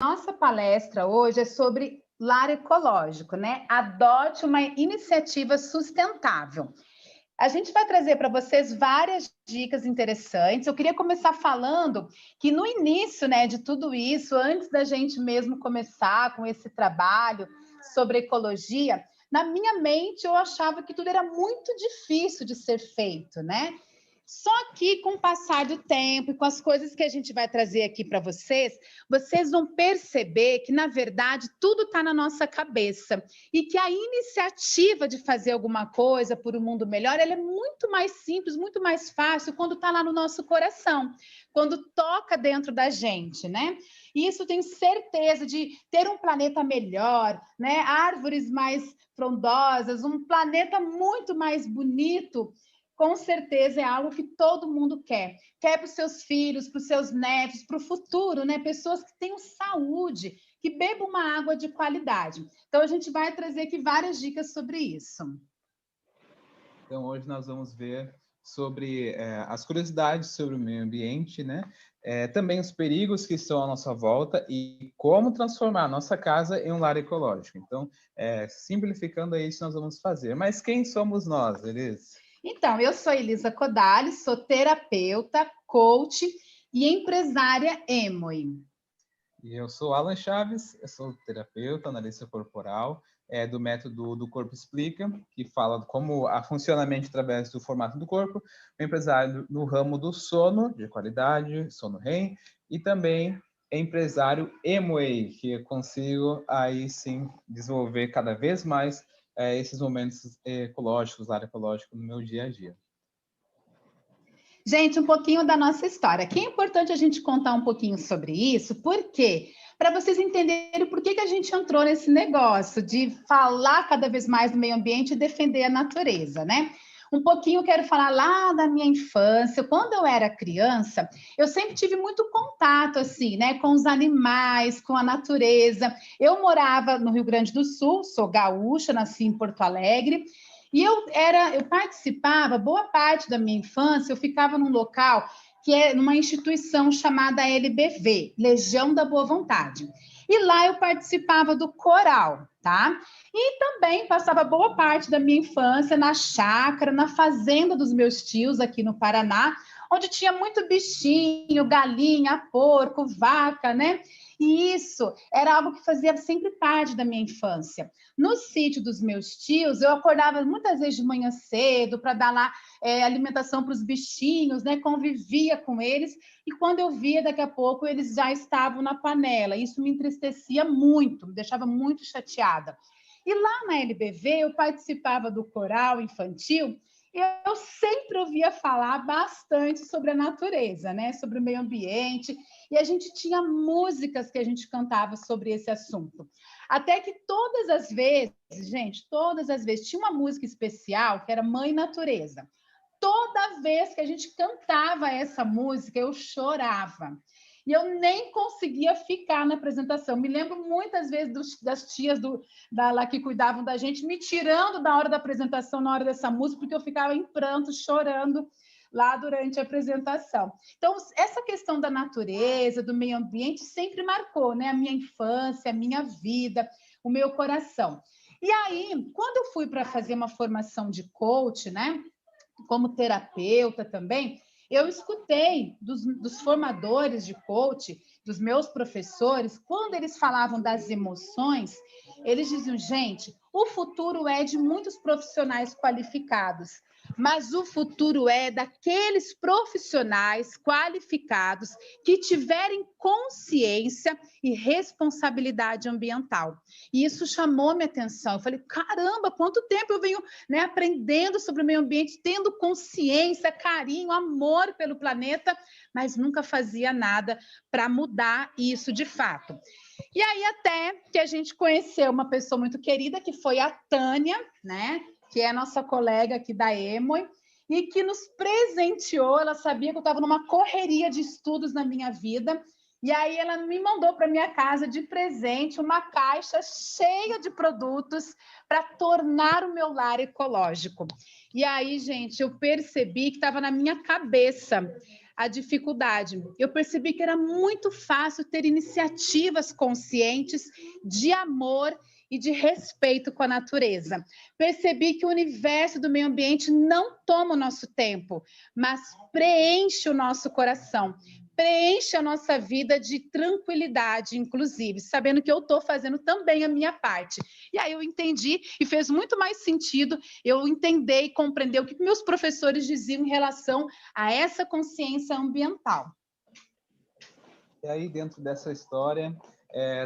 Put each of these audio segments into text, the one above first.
Nossa palestra hoje é sobre lar ecológico, né? Adote uma iniciativa sustentável. A gente vai trazer para vocês várias dicas interessantes. Eu queria começar falando que no início, né, de tudo isso, antes da gente mesmo começar com esse trabalho sobre ecologia, na minha mente eu achava que tudo era muito difícil de ser feito, né? Só que com o passar do tempo e com as coisas que a gente vai trazer aqui para vocês, vocês vão perceber que, na verdade, tudo está na nossa cabeça e que a iniciativa de fazer alguma coisa por um mundo melhor, ela é muito mais simples, muito mais fácil quando está lá no nosso coração, quando toca dentro da gente, né? E isso tenho certeza de ter um planeta melhor, né? Árvores mais frondosas, um planeta muito mais bonito. Com certeza é algo que todo mundo quer. Quer para os seus filhos, para os seus netos, para o futuro, né? Pessoas que tenham saúde, que bebam uma água de qualidade. Então, a gente vai trazer aqui várias dicas sobre isso. Então, hoje nós vamos ver sobre as curiosidades sobre o meio ambiente, né? Também os perigos que estão à nossa volta e como transformar a nossa casa em um lar ecológico. Então, simplificando é isso que nós vamos fazer. Mas quem somos nós, Elis? Então, eu sou Elisa Codali, sou terapeuta, coach e empresária Emoi. E eu sou Alan Chaves, eu sou terapeuta, analista corporal, do método do Corpo Explica, que fala como a funcionamento através do formato do corpo, empresário no ramo do sono de qualidade, sono REM, e também empresário Emway, que eu consigo aí sim desenvolver cada vez mais esses momentos ecológicos, área ecológica no meu dia a dia. Gente, um pouquinho da nossa história. Aqui é importante a gente contar um pouquinho sobre isso, porque para vocês entenderem por que a gente entrou nesse negócio de falar cada vez mais do meio ambiente e defender a natureza, né? Um pouquinho eu quero falar lá da minha infância. Quando eu era criança, eu sempre tive muito contato assim, né, com os animais, com a natureza. Eu morava no Rio Grande do Sul, sou gaúcha, nasci em Porto Alegre. E eu participava, boa parte da minha infância, eu ficava num local que é numa instituição chamada LBV, Legião da Boa Vontade. E lá eu participava do coral, tá? E também passava boa parte da minha infância na chácara, na fazenda dos meus tios aqui no Paraná, onde tinha muito bichinho, galinha, porco, vaca, né? E isso era algo que fazia sempre parte da minha infância. No sítio dos meus tios, eu acordava muitas vezes de manhã cedo para dar lá alimentação para os bichinhos, né? Convivia com eles, e quando eu via, daqui a pouco, eles já estavam na panela. Isso me entristecia muito, me deixava muito chateada. E lá na LBV, eu participava do coral infantil, e eu sempre ouvia falar bastante sobre a natureza, né? Sobre o meio ambiente, e a gente tinha músicas que a gente cantava sobre esse assunto. Até que todas as vezes, gente, todas as vezes, tinha uma música especial que era Mãe Natureza. Toda vez que a gente cantava essa música, eu chorava. E eu nem conseguia ficar na apresentação. Me lembro muitas vezes das tias lá que cuidavam da gente me tirando da hora da apresentação, na hora dessa música, porque eu ficava em pranto, chorando lá durante a apresentação. Então, essa questão da natureza, do meio ambiente, sempre marcou, né? A minha infância, a minha vida, o meu coração. E aí, quando eu fui para fazer uma formação de coach, né? Como terapeuta também, eu escutei dos formadores de coach, dos meus professores, quando eles falavam das emoções, eles diziam, gente, o futuro é de muitos profissionais qualificados, mas o futuro é daqueles profissionais qualificados que tiverem consciência e responsabilidade ambiental. E isso chamou minha atenção. Eu falei, caramba, quanto tempo eu venho, né, aprendendo sobre o meio ambiente, tendo consciência, carinho, amor pelo planeta, mas nunca fazia nada para mudar isso de fato. E aí até que a gente conheceu uma pessoa muito querida, que foi a Tânia, né, que é a nossa colega aqui da Emoi, e que nos presenteou. Ela sabia que eu estava numa correria de estudos na minha vida, e aí ela me mandou para minha casa de presente uma caixa cheia de produtos para tornar o meu lar ecológico. E aí, gente, eu percebi que estava na minha cabeça a dificuldade. Eu percebi que era muito fácil ter iniciativas conscientes de amor e de respeito com a natureza. Percebi que o universo do meio ambiente não toma o nosso tempo, mas preenche o nosso coração, preenche a nossa vida de tranquilidade, inclusive, sabendo que eu estou fazendo também a minha parte. E aí eu entendi e fez muito mais sentido eu entender e compreender o que meus professores diziam em relação a essa consciência ambiental. E aí, dentro dessa história,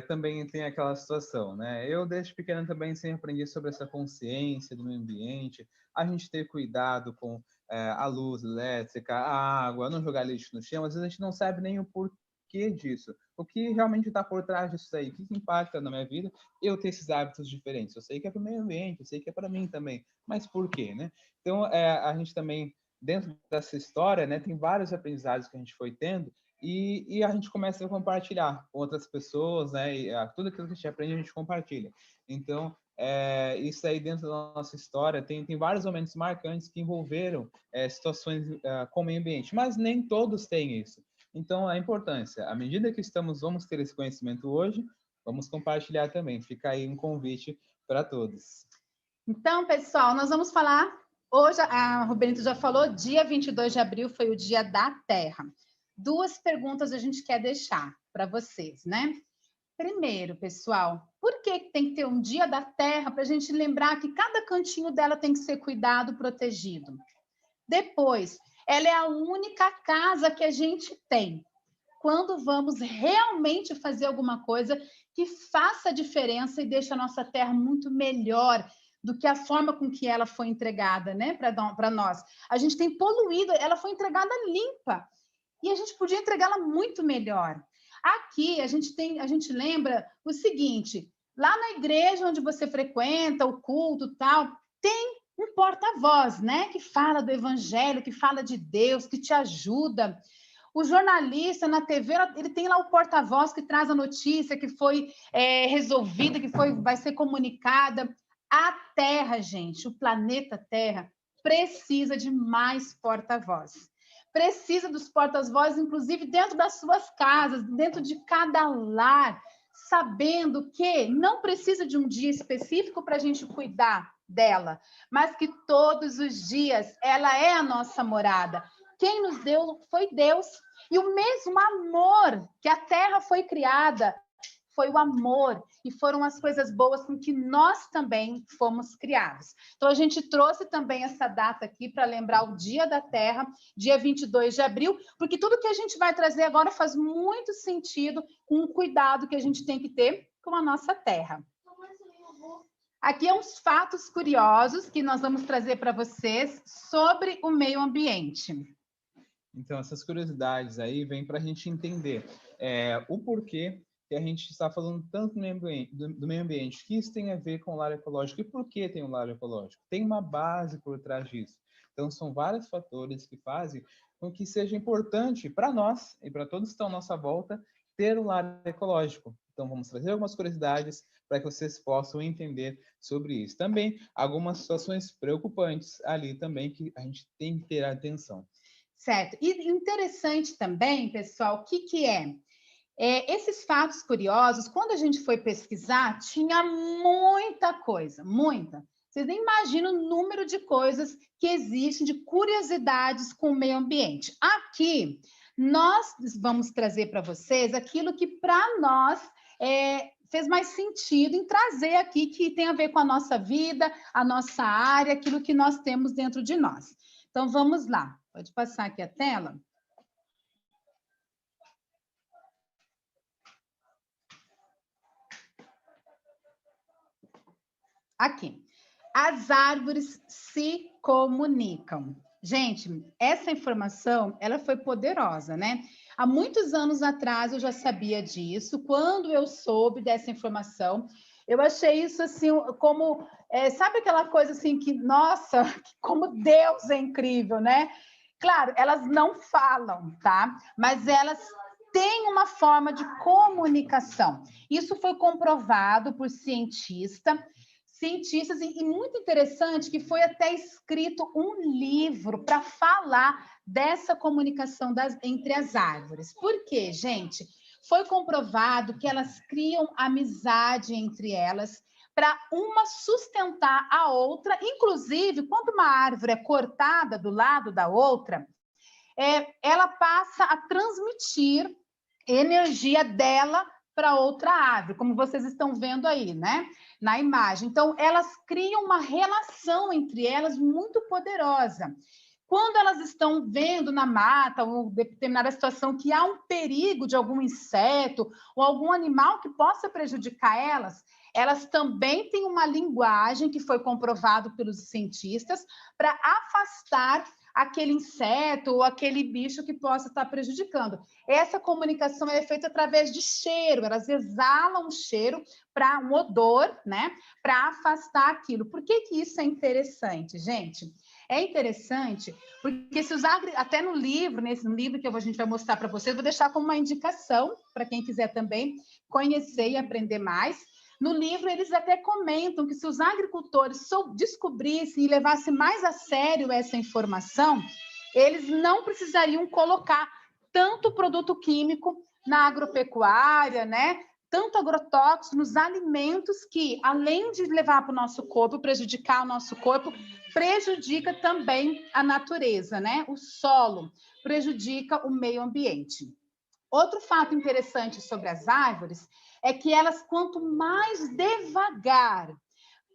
também tem aquela situação, né? Eu, desde pequeno, também sempre aprendi sobre essa consciência do meio ambiente, a gente ter cuidado com a luz elétrica, a água, não jogar lixo no chão. Às vezes a gente não sabe nem o porquê disso, o que realmente está por trás disso aí, o que impacta na minha vida eu ter esses hábitos diferentes. Eu sei que é para o meio ambiente, eu sei que é para mim também, mas por quê, né? Então, a gente também, dentro dessa história, né, tem vários aprendizados que a gente foi tendo, e a gente começa a compartilhar com outras pessoas, né? E tudo aquilo que a gente aprende, a gente compartilha. Então, isso aí dentro da nossa história tem vários momentos marcantes que envolveram situações com o meio ambiente, mas nem todos têm isso. Então, a importância, à medida que vamos ter esse conhecimento hoje, vamos compartilhar também. Fica aí um convite para todos. Então, pessoal, nós vamos falar, hoje a Rubenito já falou, dia 22 de abril foi o Dia da Terra. 2 perguntas a gente quer deixar para vocês, né? Primeiro, pessoal, por que tem que ter um Dia da Terra para a gente lembrar que cada cantinho dela tem que ser cuidado, protegido? Depois, ela é a única casa que a gente tem. Quando vamos realmente fazer alguma coisa que faça diferença e deixe a nossa terra muito melhor do que a forma com que ela foi entregada, né, para nós. A gente tem poluído, ela foi entregada limpa. E a gente podia entregá-la muito melhor. Aqui a gente lembra o seguinte: lá na igreja onde você frequenta, o culto, tal, tem um porta-voz, né? Que fala do evangelho, que fala de Deus, que te ajuda. O jornalista na TV, ele tem lá o porta-voz que traz a notícia que foi resolvida, vai ser comunicada. A Terra, gente, o planeta Terra, precisa de mais porta-voz. Precisa dos porta-vozes, inclusive dentro das suas casas, dentro de cada lar, sabendo que não precisa de um dia específico para a gente cuidar dela, mas que todos os dias ela é a nossa morada. Quem nos deu foi Deus. E o mesmo amor que a terra foi criada foi o amor e foram as coisas boas com que nós também fomos criados. Então, a gente trouxe também essa data aqui para lembrar o Dia da Terra, dia 22 de abril, porque tudo que a gente vai trazer agora faz muito sentido com o cuidado que a gente tem que ter com a nossa terra. Aqui é uns fatos curiosos que nós vamos trazer para vocês sobre o meio ambiente. Então, essas curiosidades aí vêm para a gente entender o porquê que a gente está falando tanto do meio ambiente, que isso tem a ver com o lar ecológico. E por que tem um lar ecológico? Tem uma base por trás disso. Então, são vários fatores que fazem com que seja importante para nós e para todos que estão à nossa volta ter um lar ecológico. Então, vamos trazer algumas curiosidades para que vocês possam entender sobre isso. Também, algumas situações preocupantes ali também que a gente tem que ter atenção. Certo. E interessante também, pessoal, o que é? Esses fatos curiosos, quando a gente foi pesquisar, tinha muita coisa, muita. Vocês nem imaginam o número de coisas que existem, de curiosidades com o meio ambiente. Aqui, nós vamos trazer para vocês aquilo que para nós fez mais sentido em trazer aqui, que tem a ver com a nossa vida, a nossa área, aquilo que nós temos dentro de nós. Então, vamos lá. Pode passar aqui a tela. Aqui. As árvores se comunicam. Gente, essa informação, ela foi poderosa, né? Há muitos anos atrás eu já sabia disso. Quando eu soube dessa informação, eu achei isso assim como, sabe aquela coisa assim que, nossa, como Deus é incrível, né? Claro, elas não falam, tá? Mas elas têm uma forma de comunicação. Isso foi comprovado por cientistas cientistas, e muito interessante que foi até escrito um livro para falar dessa comunicação entre as árvores. Por quê, gente? Foi comprovado que elas criam amizade entre elas para uma sustentar a outra. Inclusive, quando uma árvore é cortada do lado da outra, ela passa a transmitir energia dela para outra árvore, como vocês estão vendo aí, né? Na imagem. Então, elas criam uma relação entre elas muito poderosa. Quando elas estão vendo na mata ou determinada situação que há um perigo de algum inseto ou algum animal que possa prejudicar elas, elas também têm uma linguagem que foi comprovado pelos cientistas para afastar aquele inseto ou aquele bicho que possa estar prejudicando. Essa comunicação é feita através de cheiro, elas exalam um cheiro para um odor, né, para afastar aquilo. Por que isso é interessante, gente? É interessante porque se usar, até no livro, no livro que a gente vai mostrar para vocês, vou deixar como uma indicação para quem quiser também conhecer e aprender mais. No livro, eles até comentam que se os agricultores descobrissem e levassem mais a sério essa informação, eles não precisariam colocar tanto produto químico na agropecuária, né? Tanto agrotóxico nos alimentos que, além de levar para o nosso corpo, prejudicar o nosso corpo, prejudica também a natureza, né? O solo, prejudica o meio ambiente. Outro fato interessante sobre as árvores é que elas, quanto mais devagar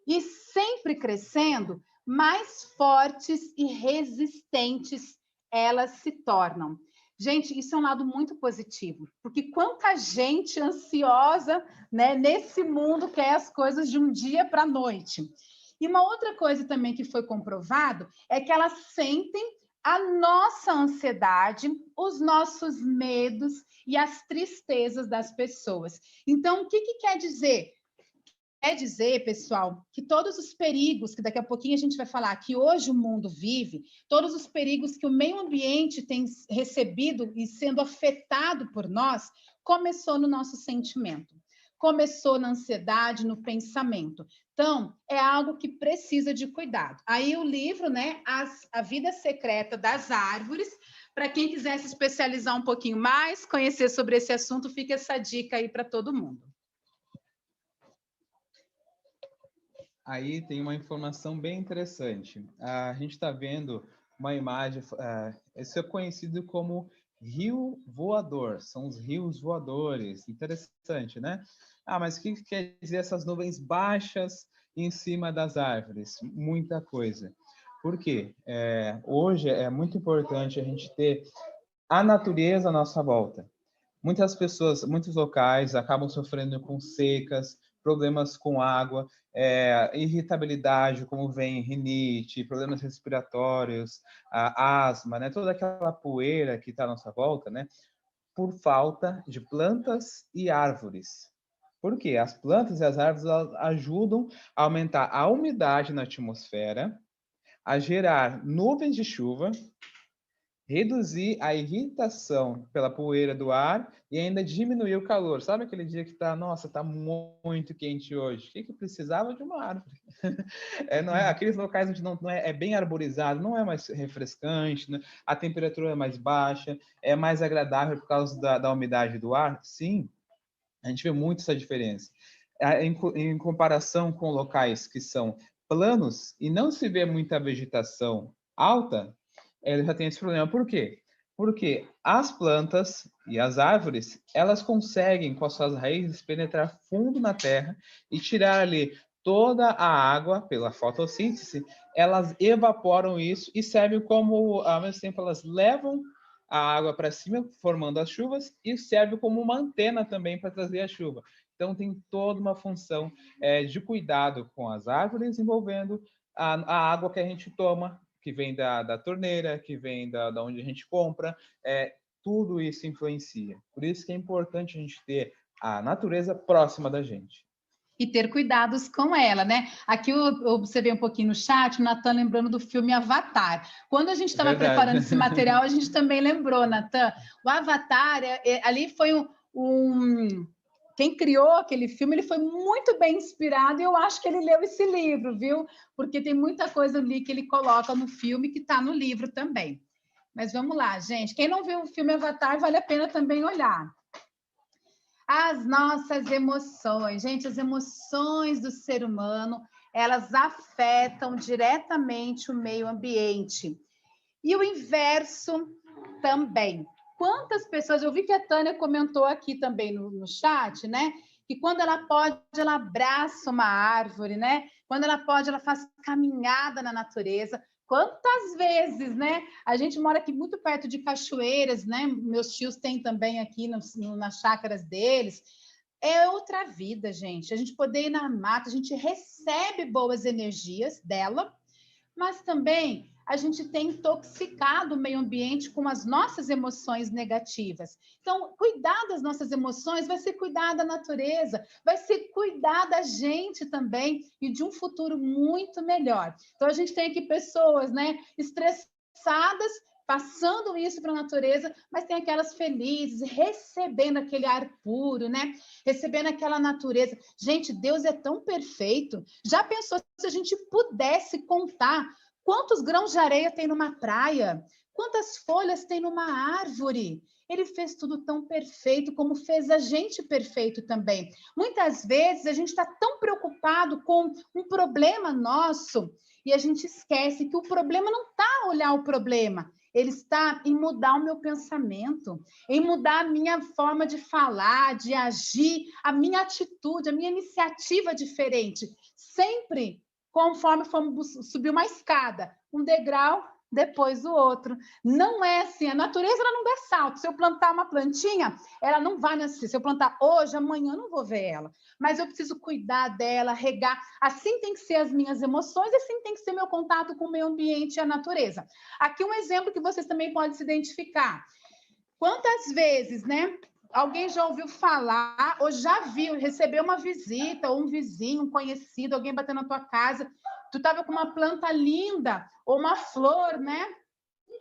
e sempre crescendo, mais fortes e resistentes elas se tornam. Gente, isso é um lado muito positivo, porque quanta gente ansiosa, né, nesse mundo quer as coisas de um dia para a noite. E uma outra coisa também que foi comprovado é que elas sentem a nossa ansiedade, os nossos medos e as tristezas das pessoas. Então, o que quer dizer? Quer dizer, pessoal, que todos os perigos, que daqui a pouquinho a gente vai falar, que hoje o mundo vive, todos os perigos que o meio ambiente tem recebido e sendo afetado por nós, começou no nosso sentimento, começou na ansiedade, no pensamento. Então, é algo que precisa de cuidado. Aí o livro, né, A Vida Secreta das Árvores, para quem quiser se especializar um pouquinho mais, conhecer sobre esse assunto, fica essa dica aí para todo mundo. Aí tem uma informação bem interessante. A gente está vendo uma imagem, isso é conhecido como rio voador, são os rios voadores. Interessante, né? Mas o que quer dizer essas nuvens baixas em cima das árvores? Muita coisa. Por quê? Hoje é muito importante a gente ter a natureza à nossa volta. Muitas pessoas, muitos locais acabam sofrendo com secas, problemas com água, irritabilidade, como vem rinite, problemas respiratórios, asma, né? Toda aquela poeira que está à nossa volta, né? Por falta de plantas e árvores. Por quê? As plantas e as árvores ajudam a aumentar a umidade na atmosfera, a gerar nuvens de chuva, reduzir a irritação pela poeira do ar e ainda diminuir o calor. Sabe aquele dia que nossa, tá muito quente hoje? O que precisava de uma árvore? Não é aqueles locais onde não é bem arborizado, não é mais refrescante, né? A temperatura é mais baixa, é mais agradável por causa da umidade do ar? Sim, a gente vê muito essa diferença. Em comparação com locais que são planos e não se vê muita vegetação alta, ele já tem esse problema. Por quê? Porque as plantas e as árvores, elas conseguem, com as suas raízes, penetrar fundo na terra e tirar ali toda a água pela fotossíntese. Elas evaporam isso e servem como, ao mesmo tempo, elas levam a água para cima, formando as chuvas, e serve como uma antena também para trazer a chuva. Então, tem toda uma função de cuidado com as árvores, envolvendo a água que a gente toma, que vem da torneira, que vem da onde a gente compra, tudo isso influencia. Por isso que é importante a gente ter a natureza próxima da gente. E ter cuidados com ela, né? Aqui eu observei um pouquinho no chat, o Natan lembrando do filme Avatar. Quando a gente estava preparando esse material, a gente também lembrou, Natan. O Avatar, ali foi quem criou aquele filme, ele foi muito bem inspirado e eu acho que ele leu esse livro, viu? Porque tem muita coisa ali que ele coloca no filme que está no livro também. Mas vamos lá, gente. Quem não viu o filme Avatar, vale a pena também olhar. As nossas emoções. Gente, as emoções do ser humano, elas afetam diretamente o meio ambiente. E o inverso também. Quantas pessoas, eu vi que a Tânia comentou aqui também no chat, né? Que quando ela pode, ela abraça uma árvore, né? Quando ela pode, ela faz caminhada na natureza. Quantas vezes, né? A gente mora aqui muito perto de cachoeiras, né? Meus tios têm também aqui nas chácaras deles. É outra vida, gente. A gente poder ir na mata, a gente recebe boas energias dela, mas também a gente tem intoxicado o meio ambiente com as nossas emoções negativas. Então, cuidar das nossas emoções vai ser cuidar da natureza, vai ser cuidar da gente também e de um futuro muito melhor. Então, a gente tem aqui pessoas, né, estressadas, passando isso para a natureza, mas tem aquelas felizes, recebendo aquele ar puro, né? Recebendo aquela natureza. Gente, Deus é tão perfeito. Já pensou se a gente pudesse contar quantos grãos de areia tem numa praia? Quantas folhas tem numa árvore? Ele fez tudo tão perfeito, como fez a gente perfeito também. Muitas vezes a gente está tão preocupado com um problema nosso e a gente esquece que o problema não está a olhar o problema. Ele está em mudar o meu pensamento, em mudar a minha forma de falar, de agir, a minha atitude, a minha iniciativa diferente. Sempre conforme formos subir uma escada, um degrau, depois o outro. Não é assim, a natureza ela não dá salto. Se eu plantar uma plantinha, ela não vai nascer. Se eu plantar hoje, amanhã eu não vou ver ela. Mas eu preciso cuidar dela, regar. Assim tem que ser as minhas emoções, assim tem que ser meu contato com o meio ambiente e a natureza. Aqui um exemplo que vocês também podem se identificar. Quantas vezes, né? Alguém já ouviu falar ou já viu, recebeu uma visita, ou um vizinho, um conhecido, alguém batendo na tua casa, tu estava com uma planta linda, ou uma flor, né?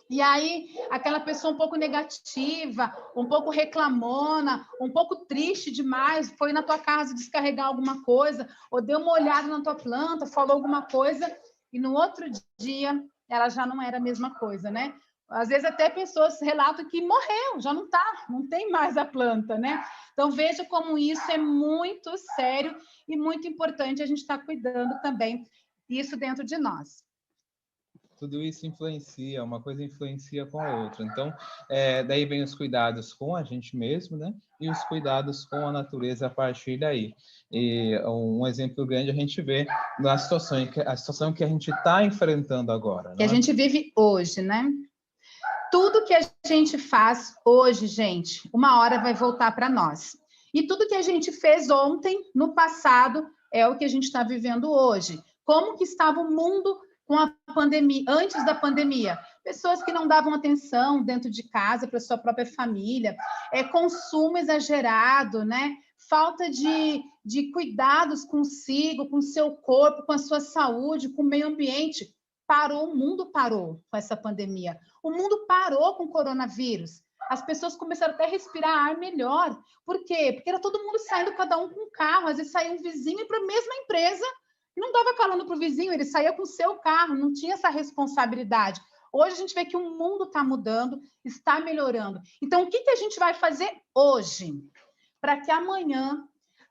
E aí, aquela pessoa um pouco negativa, um pouco reclamona, um pouco triste demais, foi na tua casa descarregar alguma coisa, ou deu uma olhada na tua planta, falou alguma coisa, e no outro dia ela já não era a mesma coisa, né? Às vezes até pessoas relatam que morreu, já não tá, não tem mais a planta, né? Então veja como isso é muito sério e muito importante a gente estar cuidando também isso dentro de nós. Tudo isso influencia, uma coisa influencia com a outra. Então, daí vem os cuidados com a gente mesmo, né? E os cuidados com a natureza a partir daí. E um exemplo grande a gente vê na situação que a gente está enfrentando agora. Que a gente vive hoje, né? Tudo que a gente faz hoje, gente, uma hora vai voltar para nós. E tudo que a gente fez ontem, no passado, é o que a gente está vivendo hoje. Como que estava o mundo com a pandemia, antes da pandemia? Pessoas que não davam atenção dentro de casa para sua própria família, consumo exagerado, né? Falta de cuidados consigo, com o seu corpo, com a sua saúde, com o meio ambiente. Parou, o mundo parou com essa pandemia. O mundo parou com o coronavírus. As pessoas começaram até a respirar ar melhor. Por quê? Porque era todo mundo saindo, cada um com um carro. Às vezes saía um vizinho e para a mesma empresa e não dava carona para o vizinho, ele saía com o seu carro, não tinha essa responsabilidade. Hoje a gente vê que o mundo está mudando, está melhorando. Então, o que a gente vai fazer hoje? Para que amanhã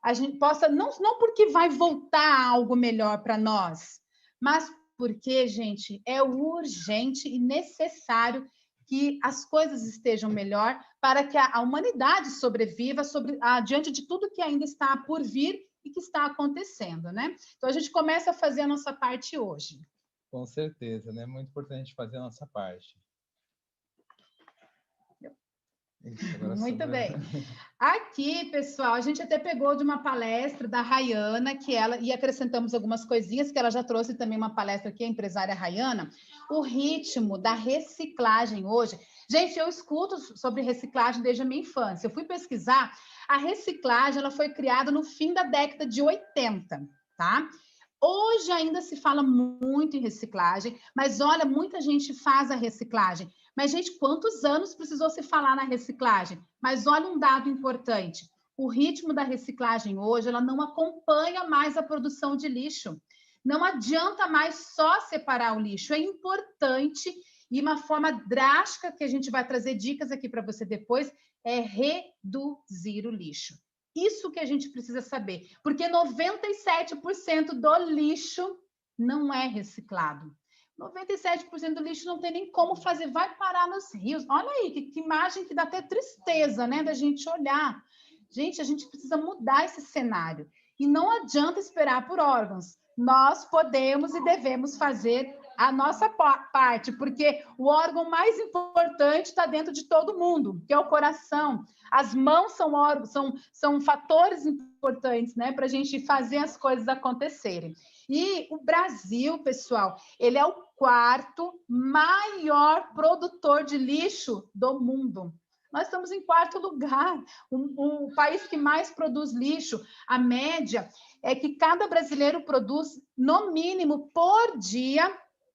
a gente possa, não porque vai voltar algo melhor para nós, mas porque, gente, é urgente e necessário que as coisas estejam melhor para que a humanidade sobreviva diante de tudo que ainda está por vir e que está acontecendo, né? Então, a gente começa a fazer a nossa parte hoje. Com certeza, né? Muito importante fazer a nossa parte. Muito bem. Aqui, pessoal, a gente até pegou de uma palestra da Rayana, e acrescentamos algumas coisinhas, que ela já trouxe também uma palestra aqui, a empresária Rayana, o ritmo da reciclagem hoje. Gente, eu escuto sobre reciclagem desde a minha infância. Eu fui pesquisar, a reciclagem ela foi criada no fim da década de 80, tá? Hoje ainda se fala muito em reciclagem, mas olha, muita gente faz a reciclagem. Mas, gente, quantos anos precisou se falar na reciclagem? Mas olha um dado importante. O ritmo da reciclagem hoje, ela não acompanha mais a produção de lixo. Não adianta mais só separar o lixo. É importante e uma forma drástica que a gente vai trazer dicas aqui para você depois é reduzir o lixo. Isso que a gente precisa saber, porque 97% do lixo não é reciclado. 97% do lixo não tem nem como fazer, vai parar nos rios. Olha aí, que imagem que dá até tristeza, né, da gente olhar. Gente, a gente precisa mudar esse cenário. E não adianta esperar por órgãos. Nós podemos e devemos fazer a nossa parte, porque o órgão mais importante está dentro de todo mundo, que é o coração. As mãos são órgãos, são fatores importantes, né, para a gente fazer as coisas acontecerem. E o Brasil, pessoal, ele é o quarto maior produtor de lixo do mundo. Nós estamos em quarto lugar, o país que mais produz lixo. A média é que cada brasileiro produz, no mínimo, por dia,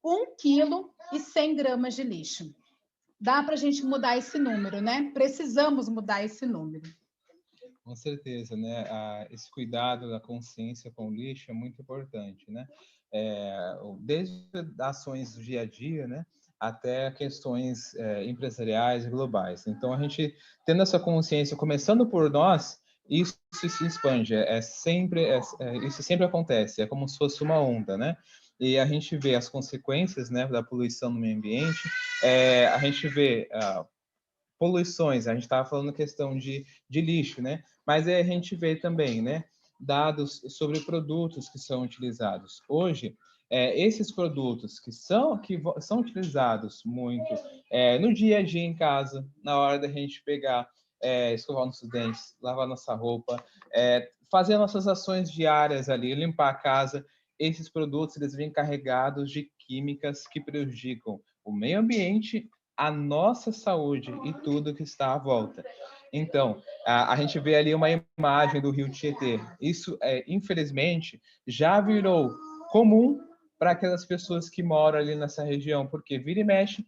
1,1 kg de lixo. Dá para a gente mudar esse número, né? Precisamos mudar esse número. Com certeza, né? Esse cuidado da consciência com o lixo é muito importante, né? Desde ações do dia a dia, né? Até questões empresariais e globais. Então, a gente tendo essa consciência, começando por nós, isso se expande. Isso sempre acontece. É como se fosse uma onda, né? E a gente vê as consequências, né, da poluição no meio ambiente. A gente vê poluições. A gente estava falando questão de lixo, né? Mas a gente vê também, né, dados sobre produtos que são utilizados. Hoje, esses produtos que são utilizados muito no dia a dia em casa, na hora da gente pegar, escovar nossos dentes, lavar nossa roupa, fazer nossas ações diárias ali, limpar a casa, esses produtos eles vêm carregados de químicas que prejudicam o meio ambiente, a nossa saúde e tudo que está à volta. Então, a gente vê ali uma imagem do rio Tietê. Isso, infelizmente, já virou comum para aquelas pessoas que moram ali nessa região, porque vira e mexe,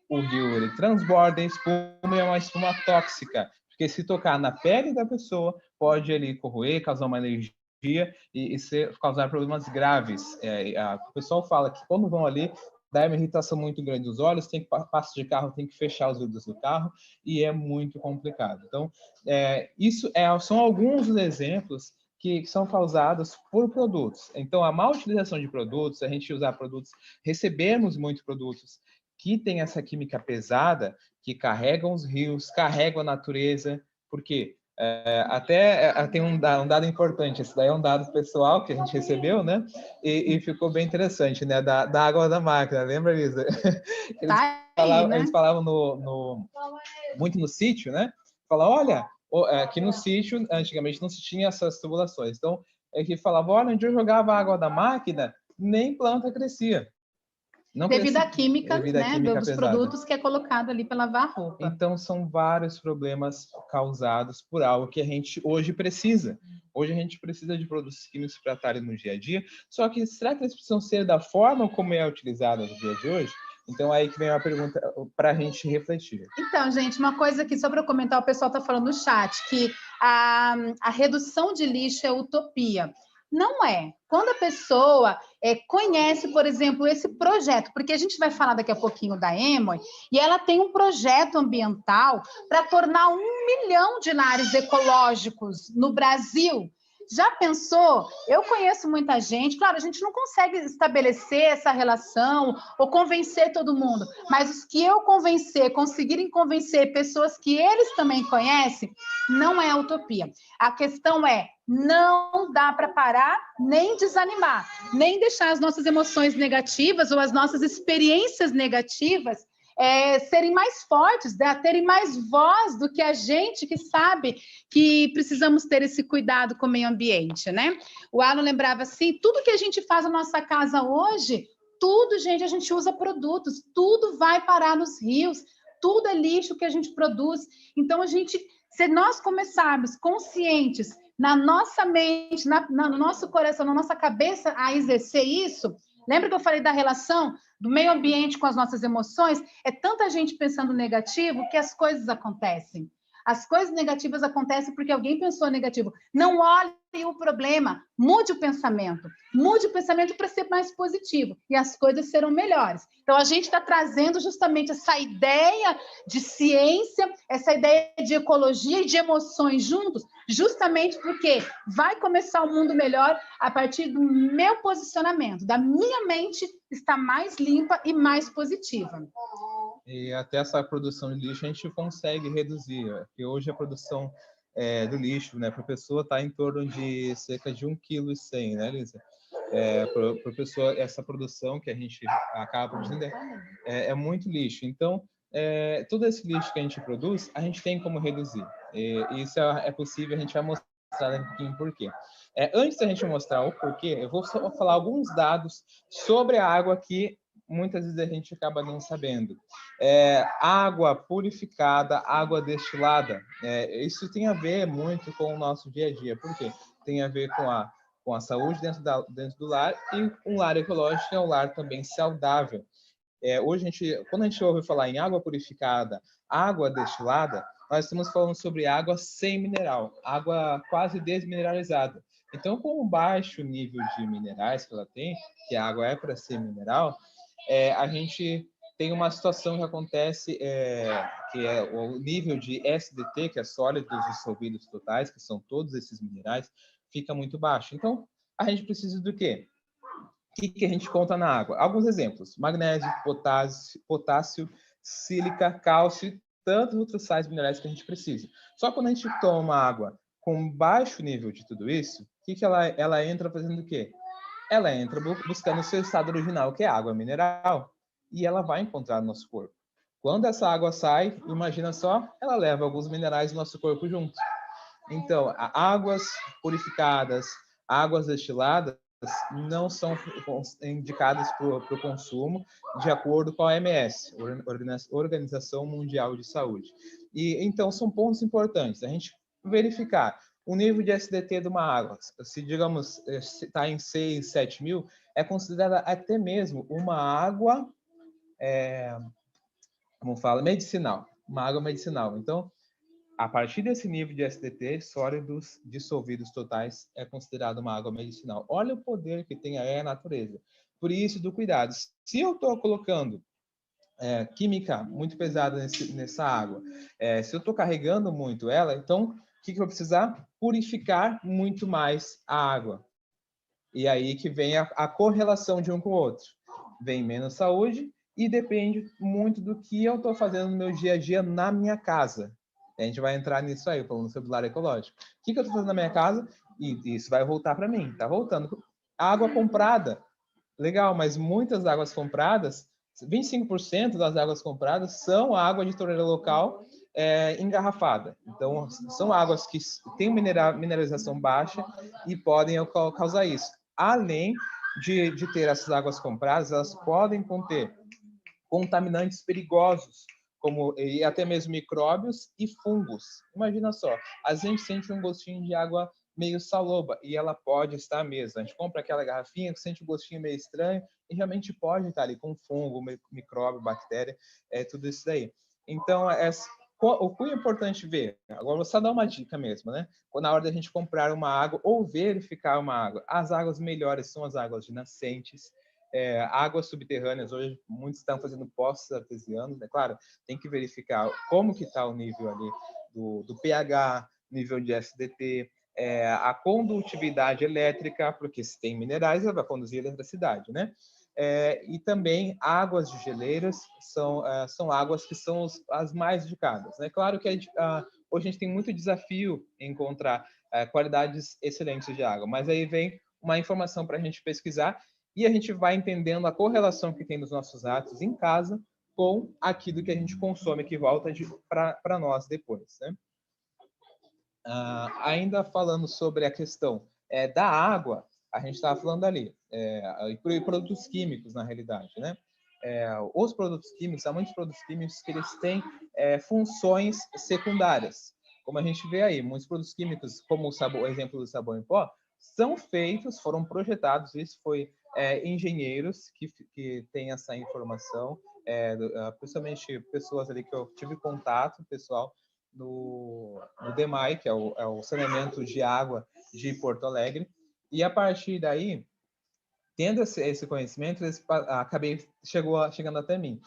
o rio ele transborda em espuma e é uma espuma tóxica, porque se tocar na pele da pessoa, pode ali corroer, causar uma alergia e causar problemas graves. O pessoal fala que quando vão ali, dá uma irritação muito grande dos olhos, passa de carro, tem que fechar os vidros do carro e é muito complicado. Então, são alguns dos exemplos que são causados por produtos. Então, a má utilização de produtos, a gente usar produtos, recebemos muitos produtos que têm essa química pesada, que carregam os rios, carregam a natureza, porque tem um dado importante, esse daí é um dado pessoal que a gente recebeu, né? E ficou bem interessante, né? Da água da máquina, lembra, Lisa? Eles falavam muito no sítio, né? Falavam, olha, aqui no sítio, antigamente não se tinha essas tubulações. Então, que falavam, olha, onde eu jogava a água da máquina, nem planta crescia. Devido à química, né, dos produtos que é colocado ali para lavar a roupa. Então, são vários problemas causados por algo que a gente hoje precisa. Hoje a gente precisa de produtos químicos para estarem no dia a dia, só que será que eles precisam ser da forma como é utilizado no dia de hoje? Então, aí que vem uma pergunta para a gente refletir. Então, gente, uma coisa aqui, só para comentar, o pessoal está falando no chat, que a redução de lixo é utopia. Não é. Quando a pessoa conhece, por exemplo, esse projeto, porque a gente vai falar daqui a pouquinho da Emoy, e ela tem um projeto ambiental para tornar 1 milhão de lares ecológicos no Brasil. Já pensou? Eu conheço muita gente, claro, a gente não consegue estabelecer essa relação ou convencer todo mundo, mas os que eu conseguirem convencer pessoas que eles também conhecem, não é utopia. A questão é, não dá para parar, nem desanimar, nem deixar as nossas emoções negativas ou as nossas experiências negativas serem mais fortes, terem mais voz do que a gente que sabe que precisamos ter esse cuidado com o meio ambiente, né? O Alan lembrava assim, tudo que a gente faz na nossa casa hoje, tudo, gente, a gente usa produtos, tudo vai parar nos rios, tudo é lixo que a gente produz. Então, se nós começarmos conscientes na nossa mente, no nosso coração, na nossa cabeça a exercer isso, lembra que eu falei da relação do meio ambiente com as nossas emoções? É tanta gente pensando negativo que as coisas acontecem. As coisas negativas acontecem porque alguém pensou negativo. Não olhe o problema, mude o pensamento. Mude o pensamento para ser mais positivo e as coisas serão melhores. Então, a gente está trazendo justamente essa ideia de ciência, essa ideia de ecologia e de emoções juntos, justamente porque vai começar um mundo melhor a partir do meu posicionamento, da minha mente estar mais limpa e mais positiva. E até essa produção de lixo a gente consegue reduzir, porque hoje a produção do lixo, né, para a pessoa está em torno de cerca de 1,1 kg, né, Lisa? Para a pessoa, essa produção que a gente acaba produzindo é muito lixo. Então, todo esse lixo que a gente produz, a gente tem como reduzir. E isso é possível, a gente vai mostrar um pouquinho por quê. Antes da gente mostrar o porquê, eu vou só falar alguns dados sobre a água que muitas vezes a gente acaba não sabendo. Água purificada, água destilada, isso tem a ver muito com o nosso dia a dia. Por quê? Tem a ver com a saúde dentro do lar, e um lar ecológico é um lar também saudável. Hoje, quando a gente ouve falar em água purificada, água destilada, nós estamos falando sobre água sem mineral, água quase desmineralizada. Então, com um baixo nível de minerais que ela tem, que a água é para ser mineral, a gente tem uma situação que acontece, que é o nível de SDT, que é sólidos dissolvidos totais, que são todos esses minerais, fica muito baixo. Então, a gente precisa do quê? O que a gente conta na água? Alguns exemplos: magnésio, potássio, sílica, cálcio, tantos outros sais minerais que a gente precisa. Só quando a gente toma água com baixo nível de tudo isso, o que ela entra fazendo o quê? Ela entra buscando o seu estado original, que é água mineral, e ela vai encontrar no nosso corpo. Quando essa água sai, imagina só, ela leva alguns minerais do nosso corpo junto. Então, águas purificadas, águas destiladas, não são indicadas para o consumo, de acordo com a OMS, Organização Mundial de Saúde. E então são pontos importantes. A gente verificar o nível de SDT de uma água. Se, digamos, está em 6, 7 mil, é considerada até mesmo uma água, como fala, medicinal. Uma água medicinal. Então, a partir desse nível de SDT, sólidos dissolvidos totais, é considerado uma água medicinal. Olha o poder que tem a natureza. Por isso, do cuidado. Se eu estou colocando química muito pesada nessa água, se eu estou carregando muito ela, então, o que eu vou precisar? Purificar muito mais a água. E aí que vem a correlação de um com o outro. Vem menos saúde e depende muito do que eu estou fazendo no meu dia a dia na minha casa. A gente vai entrar nisso aí, falando sobre o lar ecológico. O que eu estou fazendo na minha casa? E isso vai voltar para mim. Está voltando. Água comprada. Legal, mas muitas águas compradas, 25% das águas compradas são água de torneira local engarrafada. Então, são águas que têm mineralização baixa e podem causar isso. Além de ter essas águas compradas, elas podem conter contaminantes perigosos, como e até mesmo micróbios e fungos. Imagina só, a gente sente um gostinho de água meio saloba e ela pode estar mesmo. A gente compra aquela garrafinha que sente um gostinho meio estranho e realmente pode estar ali com fungo, micróbio, bactéria, tudo isso daí. Então, o que é importante ver? Agora, vou só dar uma dica mesmo, né? Na hora da gente comprar uma água ou verificar uma água, as águas melhores são as águas de nascentes, águas subterrâneas. Hoje muitos estão fazendo poços artesianos, né? Claro, tem que verificar como que está o nível ali do pH, nível de SDT, a condutividade elétrica, porque se tem minerais, ela vai conduzir eletricidade, né? E também águas de geleiras são águas que são as mais indicadas, né? Claro que hoje a gente tem muito desafio em encontrar qualidades excelentes de água, mas aí vem uma informação para a gente pesquisar e a gente vai entendendo a correlação que tem nos nossos atos em casa com aquilo que a gente consome, que volta para nós depois, né? Ainda falando sobre a questão da água, a gente estava falando ali, e produtos químicos, na realidade, né? Os produtos químicos, há muitos produtos químicos que eles têm funções secundárias. Como a gente vê aí, muitos produtos químicos, como o exemplo do sabão em pó, foram projetados, isso foi engenheiros que têm essa informação, principalmente pessoas ali que eu tive contato, pessoal, no DEMAI, que é o saneamento de água de Porto Alegre, e a partir daí, tendo esse conhecimento, chegando até mim.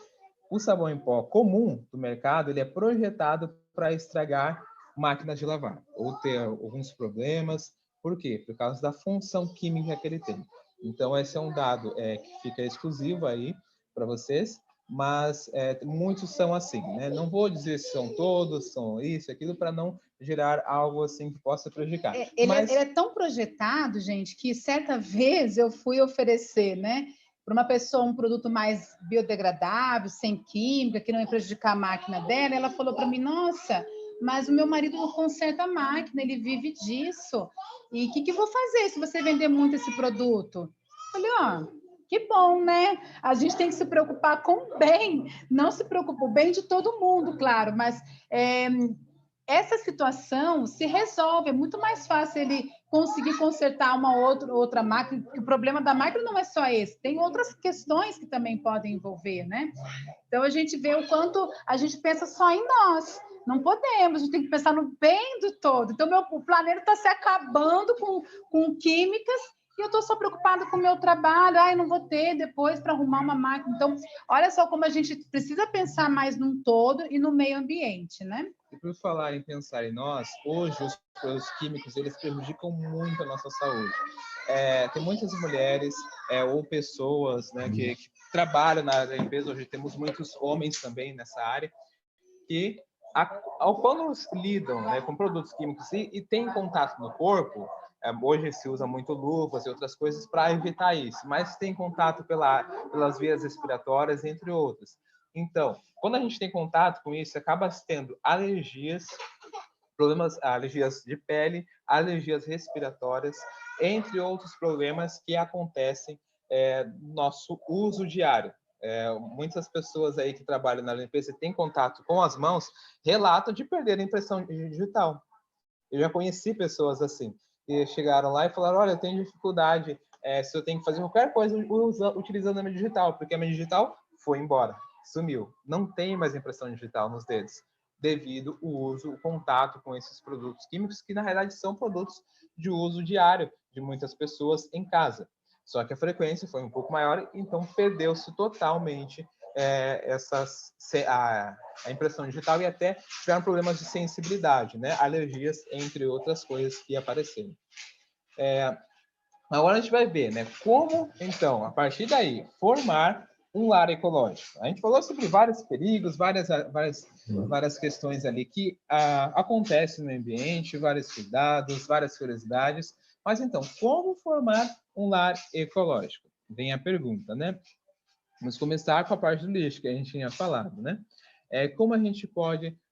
O sabão em pó comum do mercado, ele é projetado para estragar máquinas de lavar, ou ter alguns problemas. Por quê? Por causa da função química que ele tem. Então, esse é um dado que fica exclusivo aí para vocês, mas muitos são assim, né? Não vou dizer se são todos, são isso, aquilo, para não gerar algo assim que possa prejudicar. Ele é tão projetado, gente, que certa vez eu fui oferecer, né, para uma pessoa um produto mais biodegradável, sem química, que não ia prejudicar a máquina dela. Ela falou para mim: nossa, mas o meu marido não conserta a máquina, ele vive disso. E o que eu vou fazer se você vender muito esse produto? Eu falei: ó, que bom, né? A gente tem que se preocupar com o bem, não se preocupa o bem de todo mundo, claro, mas essa situação se resolve. É muito mais fácil ele conseguir consertar uma outra máquina. O problema da máquina não é só esse, tem outras questões que também podem envolver, né? Então a gente vê o quanto a gente pensa só em nós. Não podemos, a gente tem que pensar no bem do todo. Então, o planeta está se acabando com químicas e eu estou só preocupada com o meu trabalho. Ai, não vou ter depois para arrumar uma máquina. Então, olha só como a gente precisa pensar mais num todo e no meio ambiente, né? E por falar em pensar em nós, hoje os produtos químicos, eles prejudicam muito a nossa saúde. Tem muitas mulheres ou pessoas, né, que trabalham na área da empresa, hoje temos muitos homens também nessa área, que quando lidam, né, com produtos químicos e têm contato no corpo, hoje se usa muito luvas e outras coisas para evitar isso, mas tem contato pelas vias respiratórias, entre outros. Então, quando a gente tem contato com isso, acaba tendo alergias, alergias de pele, alergias respiratórias, entre outros problemas que acontecem no nosso uso diário. Muitas pessoas aí que trabalham na limpeza e têm contato com as mãos relatam de perder a impressão digital. Eu já conheci pessoas assim, que chegaram lá e falaram: olha, eu tenho dificuldade se eu tenho que fazer qualquer coisa utilizando a minha digital, porque a minha digital foi embora, sumiu. Não tem mais impressão digital nos dedos, devido ao uso, o contato com esses produtos químicos, que na realidade são produtos de uso diário de muitas pessoas em casa. Só que a frequência foi um pouco maior, então perdeu-se totalmente a impressão digital e até tiveram problemas de sensibilidade, né? Alergias, entre outras coisas que apareceram. Agora a gente vai ver, né? Como, então, a partir daí, formar um lar ecológico. A gente falou sobre vários perigos, várias questões ali que acontecem no ambiente, vários cuidados, várias curiosidades. Mas então, como formar um lar ecológico? Vem a pergunta, né? Vamos começar com a parte do lixo que a gente tinha falado, né?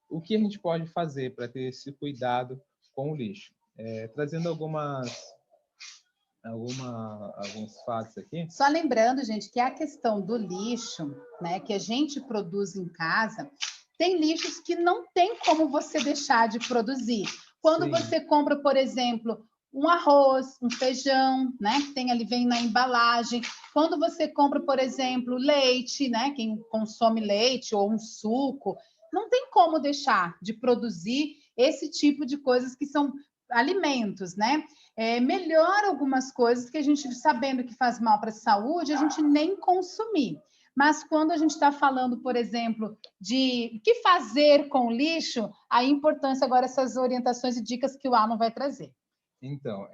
O que a gente pode fazer para ter esse cuidado com o lixo? Trazendo alguns fatos aqui. Só lembrando, gente, que a questão do lixo, né, que a gente produz em casa, tem lixos que não tem como você deixar de produzir. Quando Sim. Você compra, por exemplo, um arroz, um feijão, né, que tem ali, vem na embalagem. Quando você compra, por exemplo, leite, né, quem consome leite ou um suco, não tem como deixar de produzir esse tipo de coisas que são alimentos, né? Melhora algumas coisas que a gente, sabendo que faz mal para a saúde, a gente nem consumir. Mas quando a gente está falando, por exemplo, de o que fazer com o lixo, a importância agora essas orientações e dicas que o Alan vai trazer. Então,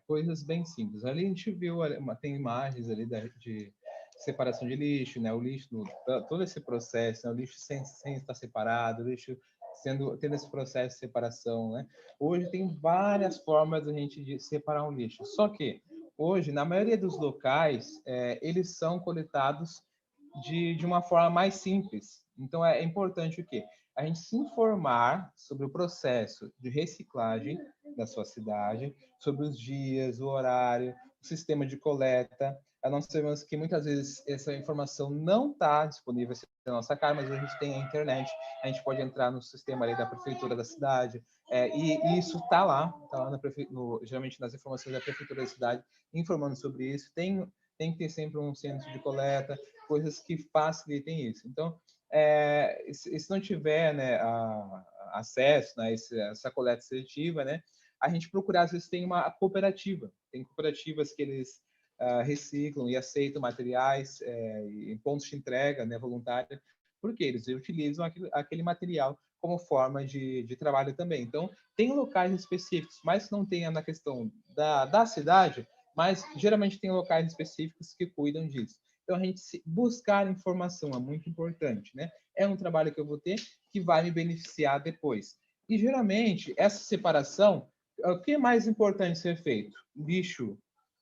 coisas bem simples. Ali a gente viu, tem imagens ali de separação de lixo, né? O lixo, todo esse processo, né? O lixo sem estar separado, o lixo tendo esse processo de separação, né? Hoje tem várias formas da gente de separar um lixo. Só que hoje, na maioria dos locais, eles são coletados de uma forma mais simples. Então, é importante o quê? A gente se informar sobre o processo de reciclagem da sua cidade, sobre os dias, o horário, o sistema de coleta. Nós sabemos que muitas vezes essa informação não está disponível na nossa cara, mas a gente tem a internet, a gente pode entrar no sistema ali da prefeitura da cidade, e isso está lá geralmente nas informações da prefeitura da cidade, informando sobre isso. Tem que ter sempre um centro de coleta, coisas que facilitem isso. Então, se não tiver, né, acesso, né, essa coleta seletiva, né, a gente procurar, às vezes, tem uma cooperativa. Tem cooperativas que eles reciclam e aceitam materiais em pontos de entrega, né, voluntária, porque eles utilizam aquele material como forma de trabalho também. Então, tem locais específicos, mas não tem na questão da cidade, mas geralmente tem locais específicos que cuidam disso. Então, a gente buscar informação é muito importante, né? É um trabalho que eu vou ter que vai me beneficiar depois. E, geralmente, essa separação, o que é mais importante ser feito? Lixo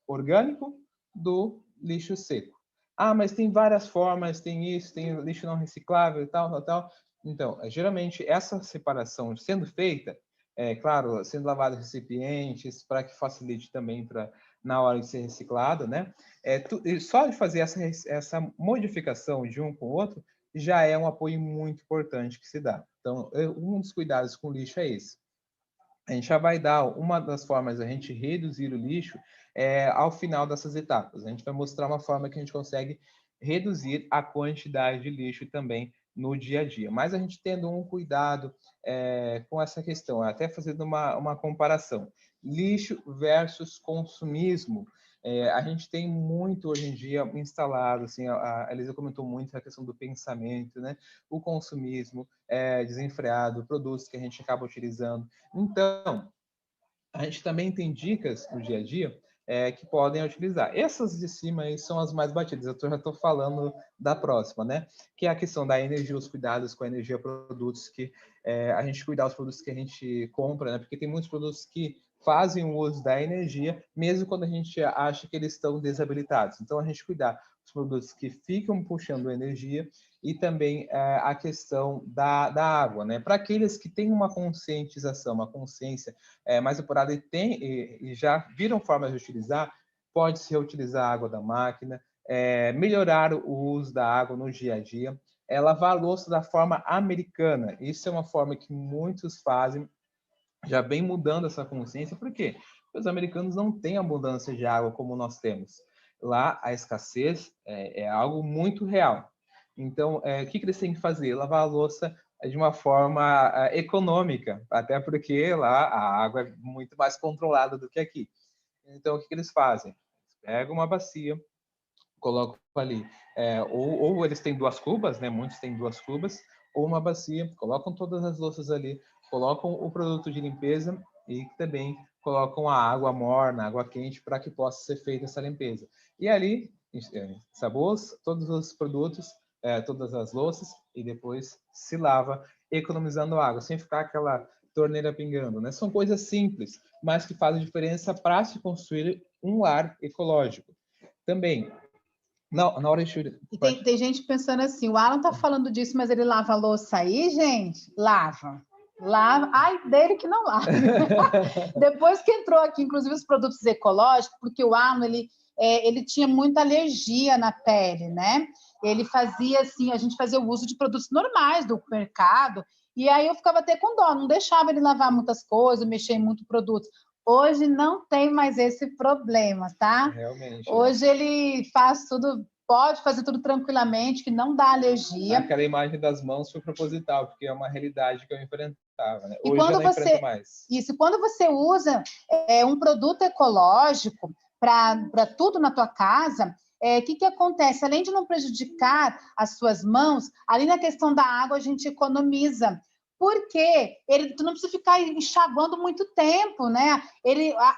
orgânico do lixo seco. Ah, mas tem várias formas, tem isso, tem lixo não reciclável e tal, tal, tal. Então, geralmente, essa separação sendo feita, claro, sendo lavado recipientes, para que facilite também na hora de ser reciclado, né? Só de fazer essa modificação de um com o outro, já é um apoio muito importante que se dá. Então, um dos cuidados com o lixo é esse. A gente já vai dar uma das formas a gente reduzir o lixo ao final dessas etapas. A gente vai mostrar uma forma que a gente consegue reduzir a quantidade de lixo também no dia a dia. Mas a gente tendo um cuidado com essa questão, até fazendo uma comparação. Lixo versus consumismo. A gente tem muito hoje em dia instalado, assim, a Elisa comentou muito a questão do pensamento, né? O consumismo desenfreado, produtos que a gente acaba utilizando. Então, a gente também tem dicas no dia a dia que podem utilizar. Essas de cima aí são as mais batidas. Eu já estou falando da próxima, né? Que é a questão da energia, os cuidados com a energia, produtos que a gente cuidar dos produtos que a gente compra, né? Porque tem muitos produtos que fazem o uso da energia, mesmo quando a gente acha que eles estão desabilitados. Então, a gente cuidar dos produtos que ficam puxando energia e também a questão da água, né? Para aqueles que têm uma conscientização, uma consciência mais apurada e já viram formas de utilizar, pode-se reutilizar a água da máquina, melhorar o uso da água no dia a dia, lavar a louça da forma americana. Isso é uma forma que muitos fazem, já vem mudando essa consciência. Por quê? Porque os americanos não têm abundância de água como nós temos. Lá, a escassez é algo muito real. Então, o que eles têm que fazer? Lavar a louça de uma forma econômica, até porque lá a água é muito mais controlada do que aqui. Então, o que eles fazem? Eles pegam uma bacia, colocam ali, ou eles têm duas cubas, né? Muitos têm duas cubas, ou uma bacia, colocam todas as louças ali, colocam o produto de limpeza e também colocam a água morna, água quente, para que possa ser feita essa limpeza. E ali, ensaboa todos os produtos, todas as louças, e depois se lava, economizando água, sem ficar aquela torneira pingando, né? São coisas simples, mas que fazem diferença para se construir um lar ecológico. Também, na hora de... E tem gente pensando assim, o Alan tá falando disso, mas ele lava a louça aí, gente? Lava. Lava. Ai, dele que não lava. Depois que entrou aqui, inclusive, os produtos ecológicos, porque o Alan, ele tinha muita alergia na pele, né? Ele fazia assim, a gente fazia o uso de produtos normais do mercado, e aí eu ficava até com dó, não deixava ele lavar muitas coisas, mexer em muito produto. Hoje não tem mais esse problema, tá? Realmente. Hoje ele faz tudo, pode fazer tudo tranquilamente, que não dá alergia. Aquela imagem das mãos foi proposital, porque é uma realidade que eu enfrentava, né? E Hoje eu não enfrento mais. Isso, quando você usa um produto ecológico para tudo na tua casa, que acontece? Além de não prejudicar as suas mãos, ali na questão da água a gente economiza. Porque tu não precisa ficar enxaguando muito tempo, né?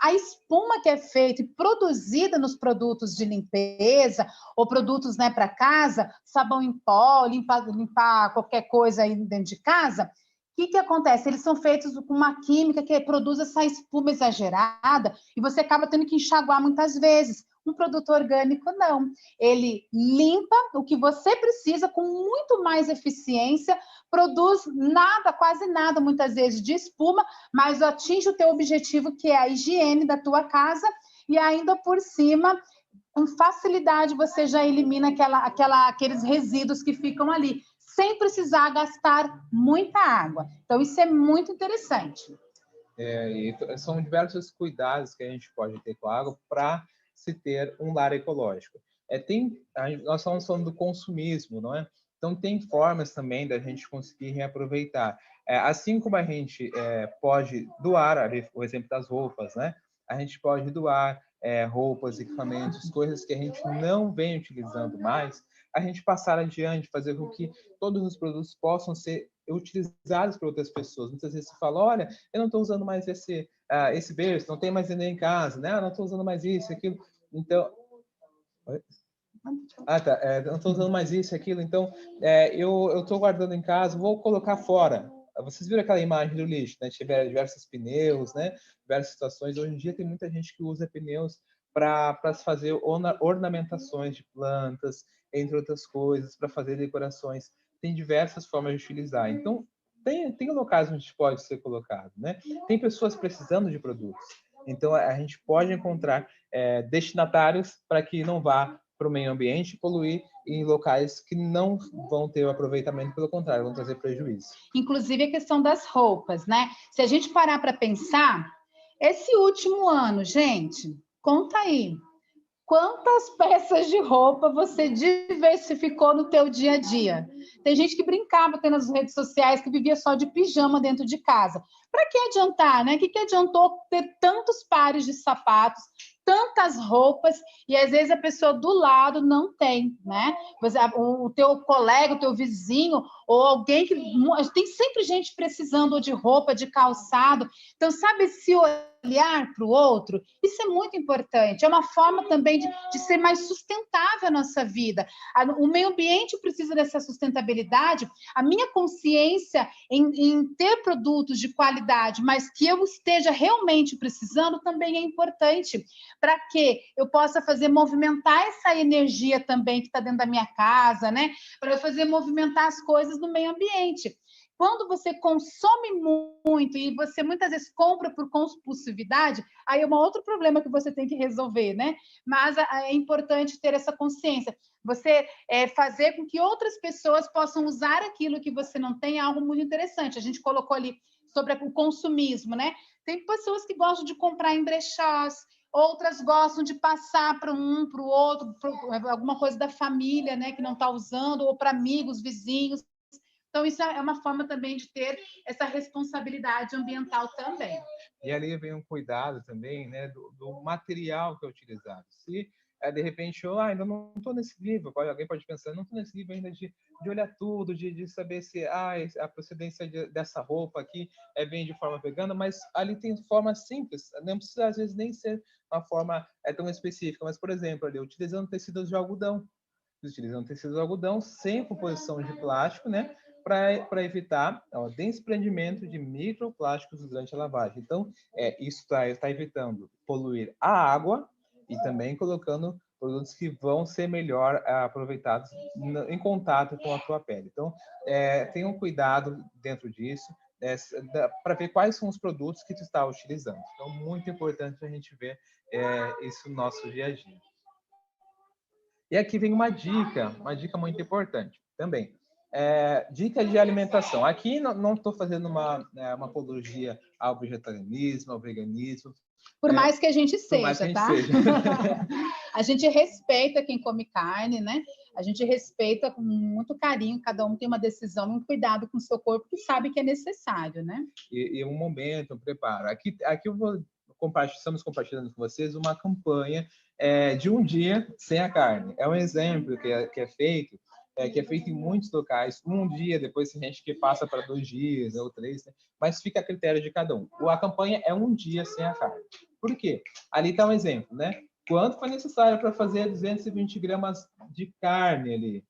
A espuma que é feita e produzida nos produtos de limpeza ou produtos, né, para casa, sabão em pó, limpar qualquer coisa aí dentro de casa, que acontece? Eles são feitos com uma química que produz essa espuma exagerada e você acaba tendo que enxaguar muitas vezes. Um produto orgânico, não. Ele limpa o que você precisa com muito mais eficiência, produz nada, quase nada, muitas vezes, de espuma, mas atinge o teu objetivo, que é a higiene da tua casa, e ainda por cima, com facilidade, você já elimina aqueles resíduos que ficam ali, sem precisar gastar muita água. Então, isso é muito interessante. E são diversos cuidados que a gente pode ter com a água para se ter um lar ecológico. Nós estamos falando do consumismo, não é? Então, tem formas também da gente conseguir reaproveitar. Assim como a gente pode doar, ali, o exemplo das roupas, né? A gente pode doar roupas, equipamentos, coisas que a gente não vem utilizando mais, a gente passar adiante, fazer com que todos os produtos possam ser utilizados por outras pessoas. Muitas vezes você fala, olha, eu não estou usando mais esse berço, não tem mais ninguém em casa, né? Não estou usando mais isso, aquilo. Então... tá. Eu não estou usando mais isso, aquilo. Então, eu estou guardando em casa, vou colocar fora. Vocês viram aquela imagem do lixo, né? Tiveram diversos pneus, né? Diversas situações. Hoje em dia tem muita gente que usa pneus para fazer ornamentações de plantas, entre outras coisas, para fazer decorações. Tem diversas formas de utilizar. Então, tem locais onde pode ser colocado, né? Tem pessoas precisando de produtos. Então, a gente pode encontrar destinatários para que não vá para o meio ambiente e poluir em locais que não vão ter o aproveitamento, pelo contrário, vão trazer prejuízo. Inclusive a questão das roupas, né? Se a gente parar para pensar, esse último ano, gente, conta aí, quantas peças de roupa você diversificou no teu dia a dia? Tem gente que brincava até nas redes sociais que vivia só de pijama dentro de casa. Para que adiantar, né? O que adiantou ter tantos pares de sapatos, tantas roupas, e às vezes a pessoa do lado não tem, né? O teu colega, o teu vizinho, ou alguém que... Tem sempre gente precisando de roupa, de calçado. Então, sabe, se olhar para o outro, isso é muito importante. É uma forma também de ser mais sustentável a nossa vida. O meio ambiente precisa dessa sustentabilidade. A minha consciência em ter produtos de qualidade, mas que eu esteja realmente precisando, também é importante, para que eu possa fazer movimentar essa energia também que está dentro da minha casa, né? Para eu fazer movimentar as coisas no meio ambiente. Quando você consome muito e você muitas vezes compra por compulsividade, aí é um outro problema que você tem que resolver, né? Mas é importante ter essa consciência. Você fazer com que outras pessoas possam usar aquilo que você não tem é algo muito interessante. A gente colocou ali sobre o consumismo, né? Tem pessoas que gostam de comprar em brechós, outras gostam de passar para um, para o outro, alguma coisa da família, né, que não está usando, ou para amigos, vizinhos. Então, isso é uma forma também de ter essa responsabilidade ambiental também. E ali vem um cuidado também, né, do material que é utilizado. Se, de repente, eu ainda não estou nesse nível, alguém pode pensar, não estou nesse nível ainda de olhar tudo, de saber se a procedência dessa roupa aqui vem de forma vegana, mas ali tem forma simples, não precisa, às vezes, nem ser uma forma tão específica, mas, por exemplo, ali, utilizando tecidos de algodão, sem composição de plástico, né? Para evitar o desprendimento de microplásticos durante a lavagem. Então, isso está evitando poluir a água e também colocando produtos que vão ser melhor aproveitados em contato com a tua pele. Então, tenha um cuidado dentro disso, para ver quais são os produtos que tu está utilizando. Então, muito importante a gente ver isso no nosso dia a dia. E aqui vem uma dica muito importante também. Dica de alimentação. Aqui não estou fazendo uma apologia ao vegetarianismo, ao veganismo. Por mais que a gente seja, tá? Seja. A gente respeita quem come carne, né? A gente respeita com muito carinho, cada um tem uma decisão, um cuidado com o seu corpo que sabe que é necessário, né? E um momento, um preparo. Aqui estamos compartilhando com vocês uma campanha de um dia sem a carne. É um exemplo que é feito em muitos locais. Um dia, depois tem gente que passa para 2 dias ou 3, né? Mas fica a critério de cada um. A campanha é um dia sem a carne. Por quê? Ali está um exemplo, né? Quanto foi necessário para fazer 220 gramas de carne ali?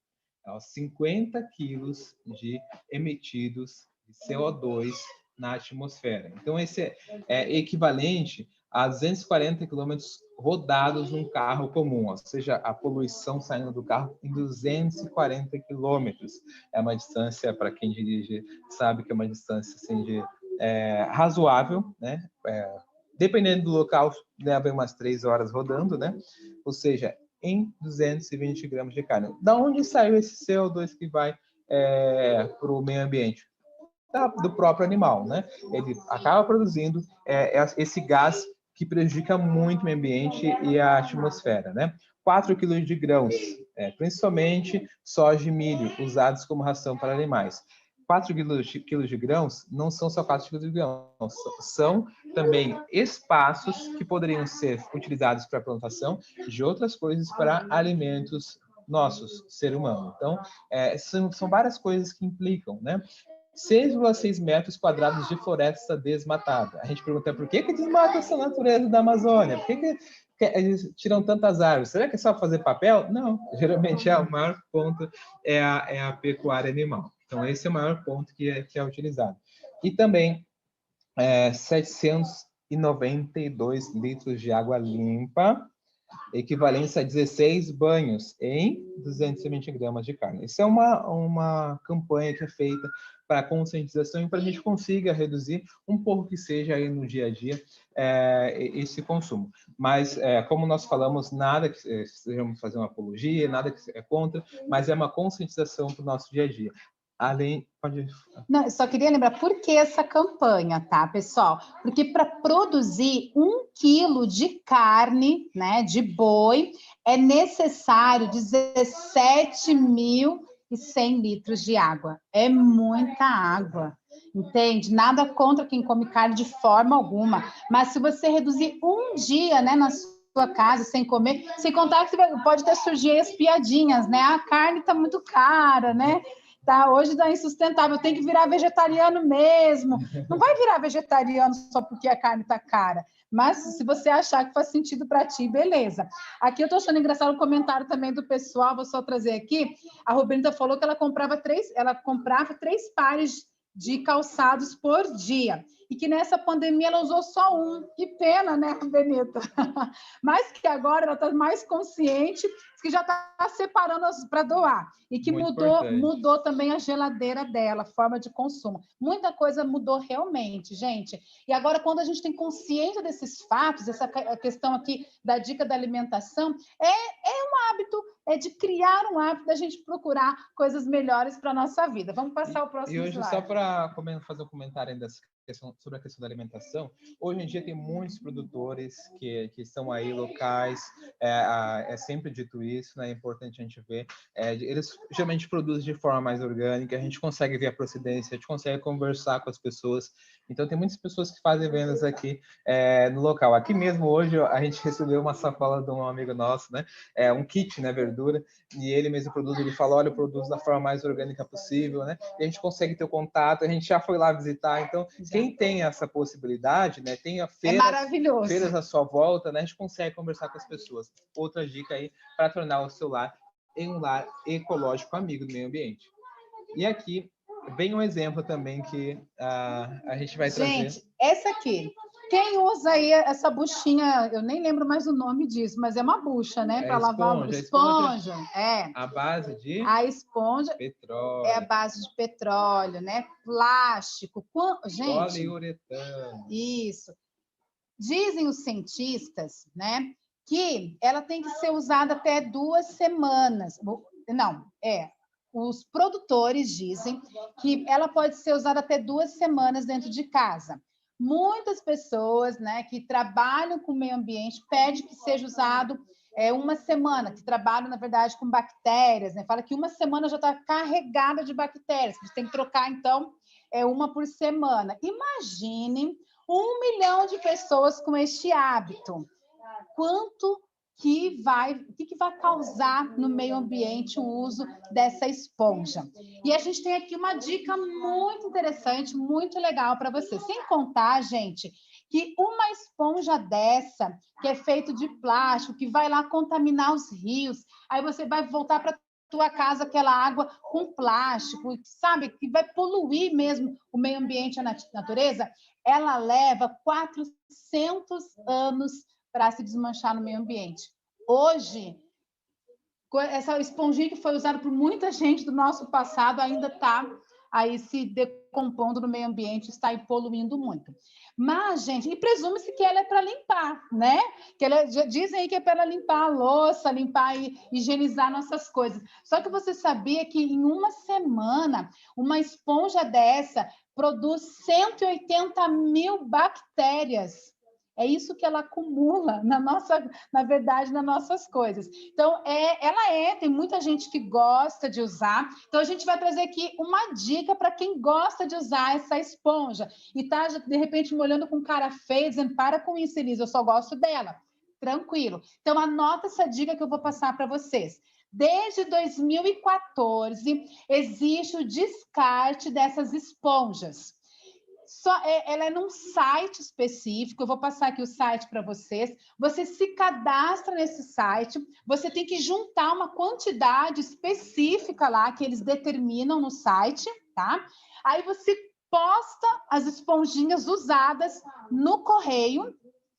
50 quilos de emitidos de CO2 na atmosfera. Então, esse é equivalente a 240 quilômetros rodados num carro comum, ou seja, a poluição saindo do carro em 240 quilômetros. É uma distância, para quem dirige, sabe que é uma distância assim, razoável, né? Dependendo do local, leva umas 3 horas rodando, né? Ou seja, em 220 gramas de carne. Da onde saiu esse CO2 que vai para o meio ambiente? Do próprio animal, né? Ele acaba produzindo esse gás que prejudica muito o meio ambiente e a atmosfera, né? 4 quilos de grãos, principalmente soja e milho, usados como ração para animais. 4 quilos de grãos não são só 4 quilos de grãos, são também espaços que poderiam ser utilizados para plantação de outras coisas para alimentos nossos, ser humano. Então, são várias coisas que implicam, né? 6,6 metros quadrados de floresta desmatada. A gente pergunta por que desmata essa natureza da Amazônia? Por que eles tiram tantas árvores? Será que é só fazer papel? Não, geralmente o maior ponto é a pecuária animal. Então, esse é o maior ponto que é utilizado. E também 792 litros de água limpa, equivalência a 16 banhos em 220 gramas de carne. Isso é uma campanha que é feita para conscientização e para a gente consiga reduzir um pouco que seja aí no dia a dia esse consumo. Mas, como nós falamos, nada que sejamos fazer uma apologia, nada que é contra, mas é uma conscientização para o nosso dia a dia. Não, eu só queria lembrar por que essa campanha, tá, pessoal? Porque para produzir 1 quilo de carne, né, de boi, é necessário 17.100 litros de água. É muita água, entende? Nada contra quem come carne de forma alguma, mas se você reduzir um dia, né, na sua casa sem comer, sem contar que pode ter surgir as piadinhas, né? A carne está muito cara, né? Tá, hoje está insustentável, tem que virar vegetariano mesmo. Não vai virar vegetariano só porque a carne está cara. Mas se você achar que faz sentido para ti, beleza. Aqui eu estou achando engraçado o comentário também do pessoal, vou só trazer aqui. A Roberta falou que ela comprava 3 pares de calçados por dia. E que nessa pandemia ela usou só um. Que pena, né, Benita? Mas que agora ela está mais consciente, que já está separando para doar. E que mudou também a geladeira dela, a forma de consumo. Muita coisa mudou realmente, gente. E agora, quando a gente tem consciência desses fatos, essa questão aqui da dica da alimentação, é um hábito, de criar um hábito da gente procurar coisas melhores para a nossa vida. Vamos passar o próximo slide. E hoje, só para fazer um comentário ainda sobre a questão da alimentação, hoje em dia tem muitos produtores que estão aí locais, é sempre dito isso, né? É importante a gente ver, eles geralmente produzem de forma mais orgânica, a gente consegue ver a procedência, a gente consegue conversar com as pessoas, então tem muitas pessoas que fazem vendas aqui no local. Aqui mesmo hoje a gente recebeu uma sacola de um amigo nosso, né? Um kit, né, verdura, e ele mesmo produz, ele fala, olha, eu produzo da forma mais orgânica possível, né? E a gente consegue ter o contato, a gente já foi lá visitar, então quem tem essa possibilidade, né, tem feiras à sua volta, né, a gente consegue conversar com as pessoas. Outra dica aí para tornar o seu lar um lar ecológico, amigo do meio ambiente. E aqui vem um exemplo também que a gente vai trazer. Gente, essa aqui. Quem usa aí essa buchinha, eu nem lembro mais o nome disso, mas é uma bucha, né? Para lavar esponja. A base de petróleo. É a base de petróleo, né? Plástico. Gente, poliuretano. Isso. Dizem os cientistas, né, que ela tem que ser usada até 2 semanas. Não, os produtores dizem que ela pode ser usada até 2 semanas dentro de casa. Muitas pessoas, né, que trabalham com o meio ambiente pedem que seja usado 1 semana, que trabalham, na verdade, com bactérias, né? Fala que 1 semana já está carregada de bactérias, que tem que trocar, então, 1 por semana. Imagine 1 milhão de pessoas com este hábito. Quanto que vai causar no meio ambiente o uso dessa esponja? E a gente tem aqui uma dica muito interessante, muito legal para você. Sem contar, gente, que uma esponja dessa, que é feito de plástico, que vai lá contaminar os rios, aí você vai voltar para tua casa aquela água com plástico, sabe, que vai poluir mesmo o meio ambiente, a natureza, ela leva 400 anos para se desmanchar no meio ambiente. Hoje, essa esponjinha que foi usada por muita gente do nosso passado ainda está aí se decompondo no meio ambiente, está aí poluindo muito. Mas, gente, e presume-se que ela é para limpar, né? Dizem aí que é para limpar a louça, limpar e higienizar nossas coisas. Só que você sabia que em 1 semana, uma esponja dessa produz 180 mil bactérias. É isso que ela acumula na verdade, nas nossas coisas. Então, tem muita gente que gosta de usar. Então, a gente vai trazer aqui uma dica para quem gosta de usar essa esponja e está, de repente, me olhando com cara feia, dizendo, para com isso, Elisa, eu só gosto dela. Tranquilo. Então, anota essa dica que eu vou passar para vocês. Desde 2014, existe o descarte dessas esponjas. Ela é num site específico, eu vou passar aqui o site para vocês. Você se cadastra nesse site, você tem que juntar uma quantidade específica lá que eles determinam no site, tá? Aí você posta as esponjinhas usadas no correio.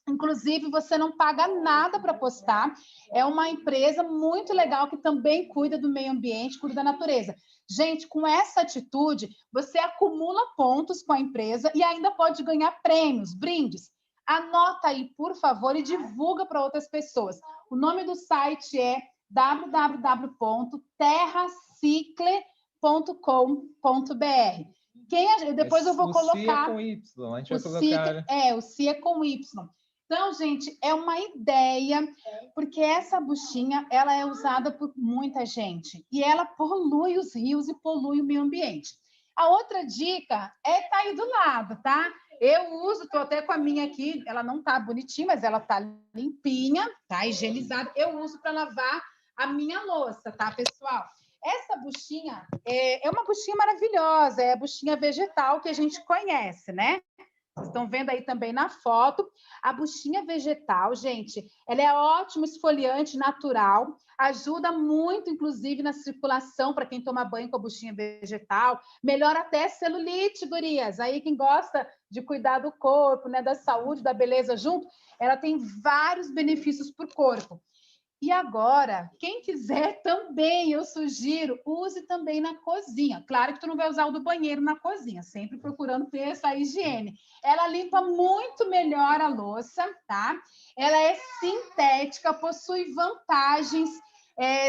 Inclusive, você não paga nada para postar. É uma empresa muito legal que também cuida do meio ambiente, cuida da natureza. Gente, com essa atitude, você acumula pontos com a empresa e ainda pode ganhar prêmios, brindes. Anota aí, por favor, e divulga para outras pessoas. O nome do site é www.terracicle.com.br. Depois eu vou colocar... O C é com Y, a gente vai colocar... O C é com Y. Então, gente, é uma ideia, porque essa buchinha, ela é usada por muita gente e ela polui os rios e polui o meio ambiente. A outra dica tá aí do lado, tá? Eu uso, tô até com a minha aqui, ela não tá bonitinha, mas ela tá limpinha, tá higienizada. Eu uso para lavar a minha louça, tá, pessoal? Essa buchinha é uma buchinha maravilhosa, é a buchinha vegetal que a gente conhece, né? Vocês estão vendo aí também na foto. A buchinha vegetal, gente, ela é ótimo esfoliante natural, ajuda muito, inclusive, na circulação para quem toma banho com a buchinha vegetal, melhora até celulite, gurias. Aí quem gosta de cuidar do corpo, né, da saúde, da beleza junto, ela tem vários benefícios para o corpo. E agora, quem quiser também, eu sugiro, use também na cozinha. Claro que tu não vai usar o do banheiro na cozinha, sempre procurando ter essa higiene. Ela limpa muito melhor a louça, tá? Ela é sintética, possui vantagens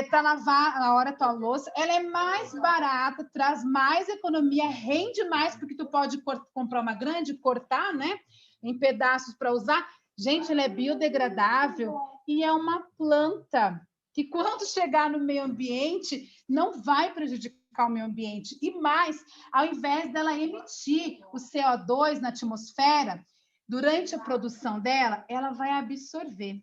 para lavar na hora tua louça. Ela é mais barata, traz mais economia, rende mais, porque tu pode comprar uma grande, cortar, né? Em pedaços para usar. Gente, ela é biodegradável e é uma planta que, quando chegar no meio ambiente, não vai prejudicar o meio ambiente. E mais, ao invés dela emitir o CO2 na atmosfera, durante a produção dela, ela vai absorver.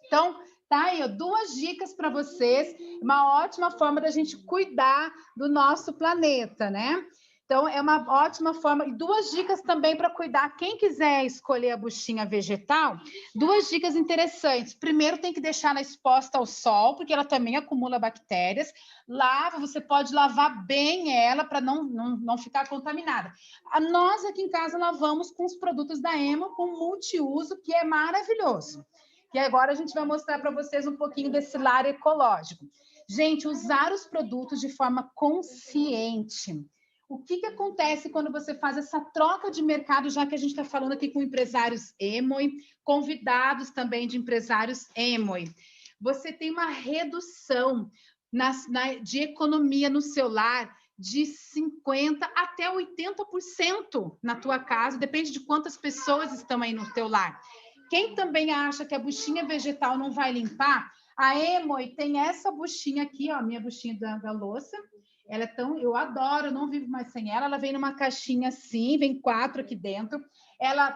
Então, tá aí, ó, 2 dicas para vocês, uma ótima forma da gente cuidar do nosso planeta, né? Então, é uma ótima forma. E 2 dicas também para cuidar. Quem quiser escolher a buchinha vegetal, 2 dicas interessantes. Primeiro, tem que deixar ela exposta ao sol, porque ela também acumula bactérias. Lava, você pode lavar bem ela para não ficar contaminada. Nós aqui em casa lavamos com os produtos da Emo, com multiuso, que é maravilhoso. E agora a gente vai mostrar para vocês um pouquinho desse lar ecológico. Gente, usar os produtos de forma consciente. O que acontece quando você faz essa troca de mercado, já que a gente está falando aqui com empresários Emoi, convidados também de empresários Emoi? Você tem uma redução de economia no seu lar de 50% até 80% na tua casa, depende de quantas pessoas estão aí no teu lar. Quem também acha que a buchinha vegetal não vai limpar, a Emoi tem essa buchinha aqui, ó, a minha buchinha da louça. Ela é eu adoro, eu não vivo mais sem ela. Ela vem numa caixinha assim, vem 4 aqui dentro.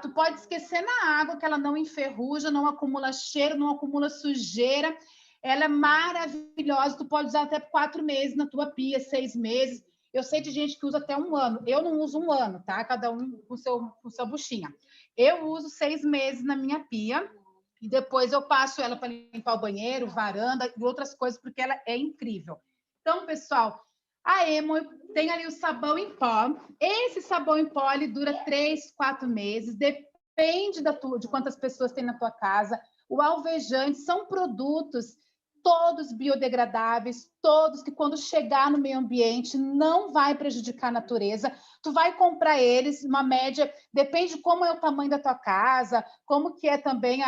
Tu pode esquecer na água que ela não enferruja, não acumula cheiro, não acumula sujeira. Ela é maravilhosa, tu pode usar até 4 meses na tua pia, 6 meses. Eu sei de gente que usa até 1 ano. Eu não uso 1 ano, tá? Cada um com sua buchinha. Eu uso 6 meses na minha pia e depois eu passo ela para limpar o banheiro, varanda e outras coisas, porque ela é incrível. Então, pessoal, a Emo tem ali o sabão em pó. Esse sabão em pó ele dura 3, 4 meses, depende de quantas pessoas tem na tua casa. O alvejante são produtos todos biodegradáveis, todos que quando chegar no meio ambiente não vai prejudicar a natureza. Tu vai comprar eles, uma média, depende de como é o tamanho da tua casa, como que é também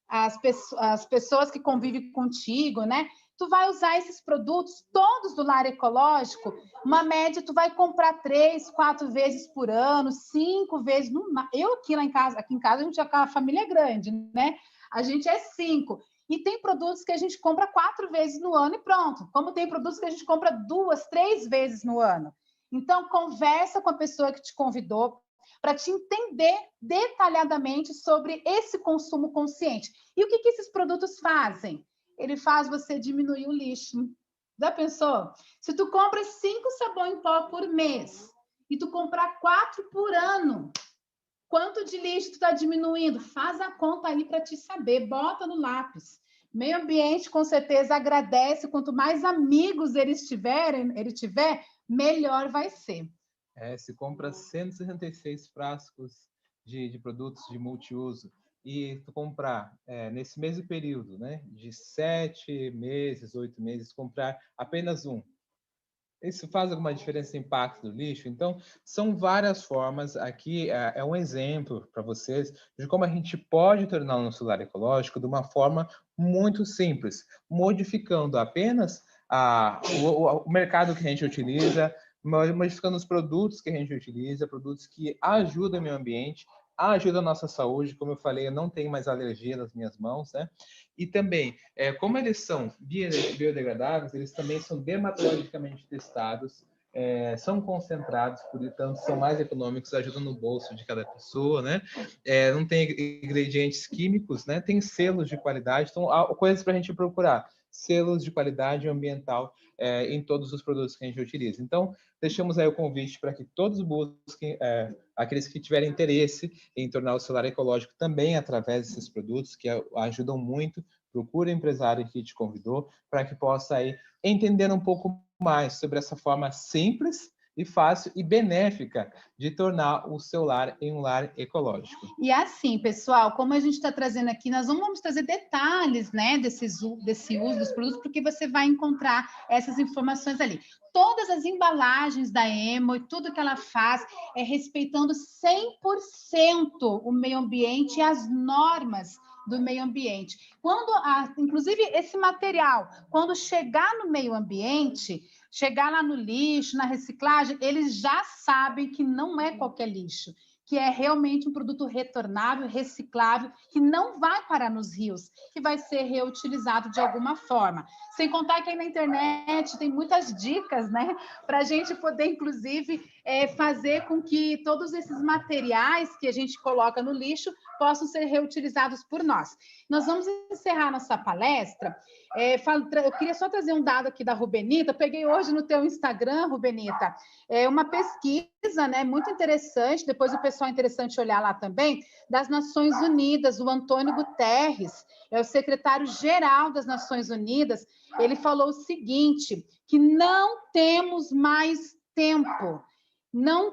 as pessoas que convivem contigo, né? Tu vai usar esses produtos todos do lar ecológico, uma média, tu vai comprar 3, 4 vezes por ano, 5 vezes. Eu aqui em casa a gente é uma família grande, né? A gente é 5. E tem produtos que a gente compra 4 vezes no ano e pronto. Como tem produtos que a gente compra 2, 3 vezes no ano. Então, conversa com a pessoa que te convidou para te entender detalhadamente sobre esse consumo consciente. E o que esses produtos fazem? Ele faz você diminuir o lixo. Já pensou? Se tu compra 5 sabão em pó por mês e tu comprar 4 por ano, quanto de lixo tu está diminuindo? Faz a conta aí para te saber, bota no lápis. Meio ambiente, com certeza, agradece. Quanto mais amigos ele tiver, melhor vai ser. Se compra 166 frascos de produtos de multiuso e tu comprar nesse mesmo período, né, de 7 meses, 8 meses, comprar apenas um, isso faz alguma diferença no impacto do lixo? Então, são várias formas. Aqui é um exemplo para vocês de como a gente pode tornar o nosso lar ecológico de uma forma muito simples, modificando apenas o mercado que a gente utiliza, modificando os produtos que a gente utiliza, produtos que ajudam o meio ambiente, ajudam a nossa saúde. Como eu falei, eu não tenho mais alergia nas minhas mãos, né? E também, como eles são biodegradáveis, eles também são dermatologicamente testados, são concentrados, portanto, são mais econômicos, ajudam no bolso de cada pessoa, né? Não tem ingredientes químicos, né? Tem selos de qualidade, então, coisas para a gente procurar. Selos de qualidade ambiental em todos os produtos que a gente utiliza. Então, deixamos aí o convite para que todos busquem, aqueles que tiverem interesse em tornar o seu lar ecológico também através desses produtos, que ajudam muito. Procure o empresário que te convidou para que possa aí entender um pouco mais sobre essa forma simples e fácil e benéfica de tornar o seu lar em um lar ecológico. E assim, pessoal, como a gente está trazendo aqui, nós não vamos trazer detalhes, né, desse uso dos produtos, porque você vai encontrar essas informações ali. Todas as embalagens da Emo e tudo que ela faz é respeitando 100% o meio ambiente e as normas do meio ambiente. Inclusive, esse material, quando chegar no meio ambiente, chegar lá no lixo, na reciclagem, eles já sabem que não é qualquer lixo, que é realmente um produto retornável, reciclável, que não vai parar nos rios, que vai ser reutilizado de alguma forma. Sem contar que aí na internet tem muitas dicas, né, para a gente poder, inclusive, fazer com que todos esses materiais que a gente coloca no lixo possam ser reutilizados por nós. Nós vamos encerrar nossa palestra. Eu queria só trazer um dado aqui da Rubenita. Peguei hoje no teu Instagram, Rubenita, uma pesquisa, né, muito interessante. Depois o pessoal é interessante olhar lá também, das Nações Unidas. O Antônio Guterres, é o secretário-geral das Nações Unidas. Ele falou o seguinte, que não temos mais tempo. Não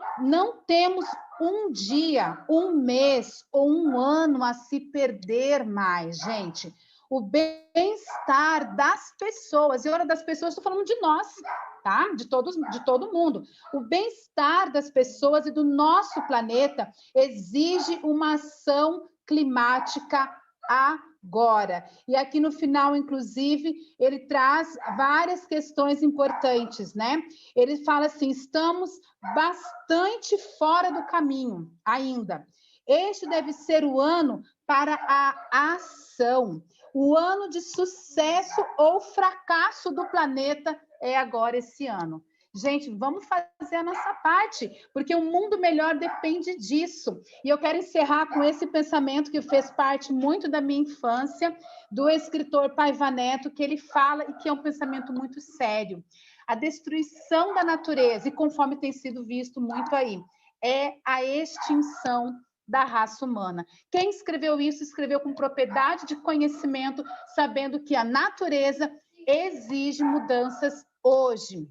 temos um dia, um mês ou um ano a se perder mais, gente. O bem-estar das pessoas, e hora das pessoas, estou falando de nós, tá? De todo mundo. O bem-estar das pessoas e do nosso planeta exige uma ação climática agora. E aqui no final, inclusive, ele traz várias questões importantes, né? Ele fala assim: estamos bastante fora do caminho ainda. Este deve ser o ano para a ação. O ano de sucesso ou fracasso do planeta é agora esse ano. Gente, vamos fazer a nossa parte, porque um mundo melhor depende disso. E eu quero encerrar com esse pensamento que fez parte muito da minha infância, do escritor Paiva Neto, que ele fala e que é um pensamento muito sério. A destruição da natureza, e conforme tem sido visto muito aí, é a extinção da raça humana. Quem escreveu isso, escreveu com propriedade de conhecimento, sabendo que a natureza exige mudanças hoje.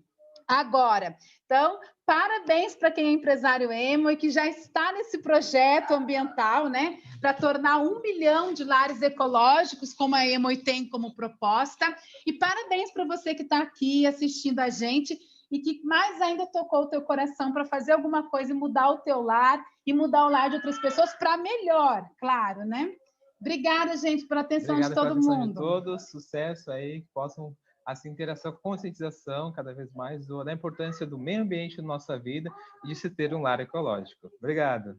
Agora, então, parabéns para quem é empresário Emo e que já está nesse projeto ambiental, né, para tornar 1 milhão de lares ecológicos, como a Emo tem como proposta. E parabéns para você que está aqui assistindo a gente e que mais ainda tocou o teu coração para fazer alguma coisa e mudar o teu lar e mudar o lar de outras pessoas para melhor, claro, né? Obrigada, gente, pela atenção de todo mundo. Obrigada pela atenção de todos, sucesso aí, que possam assim ter essa conscientização cada vez mais da importância do meio ambiente na nossa vida e de se ter um lar ecológico. Obrigado.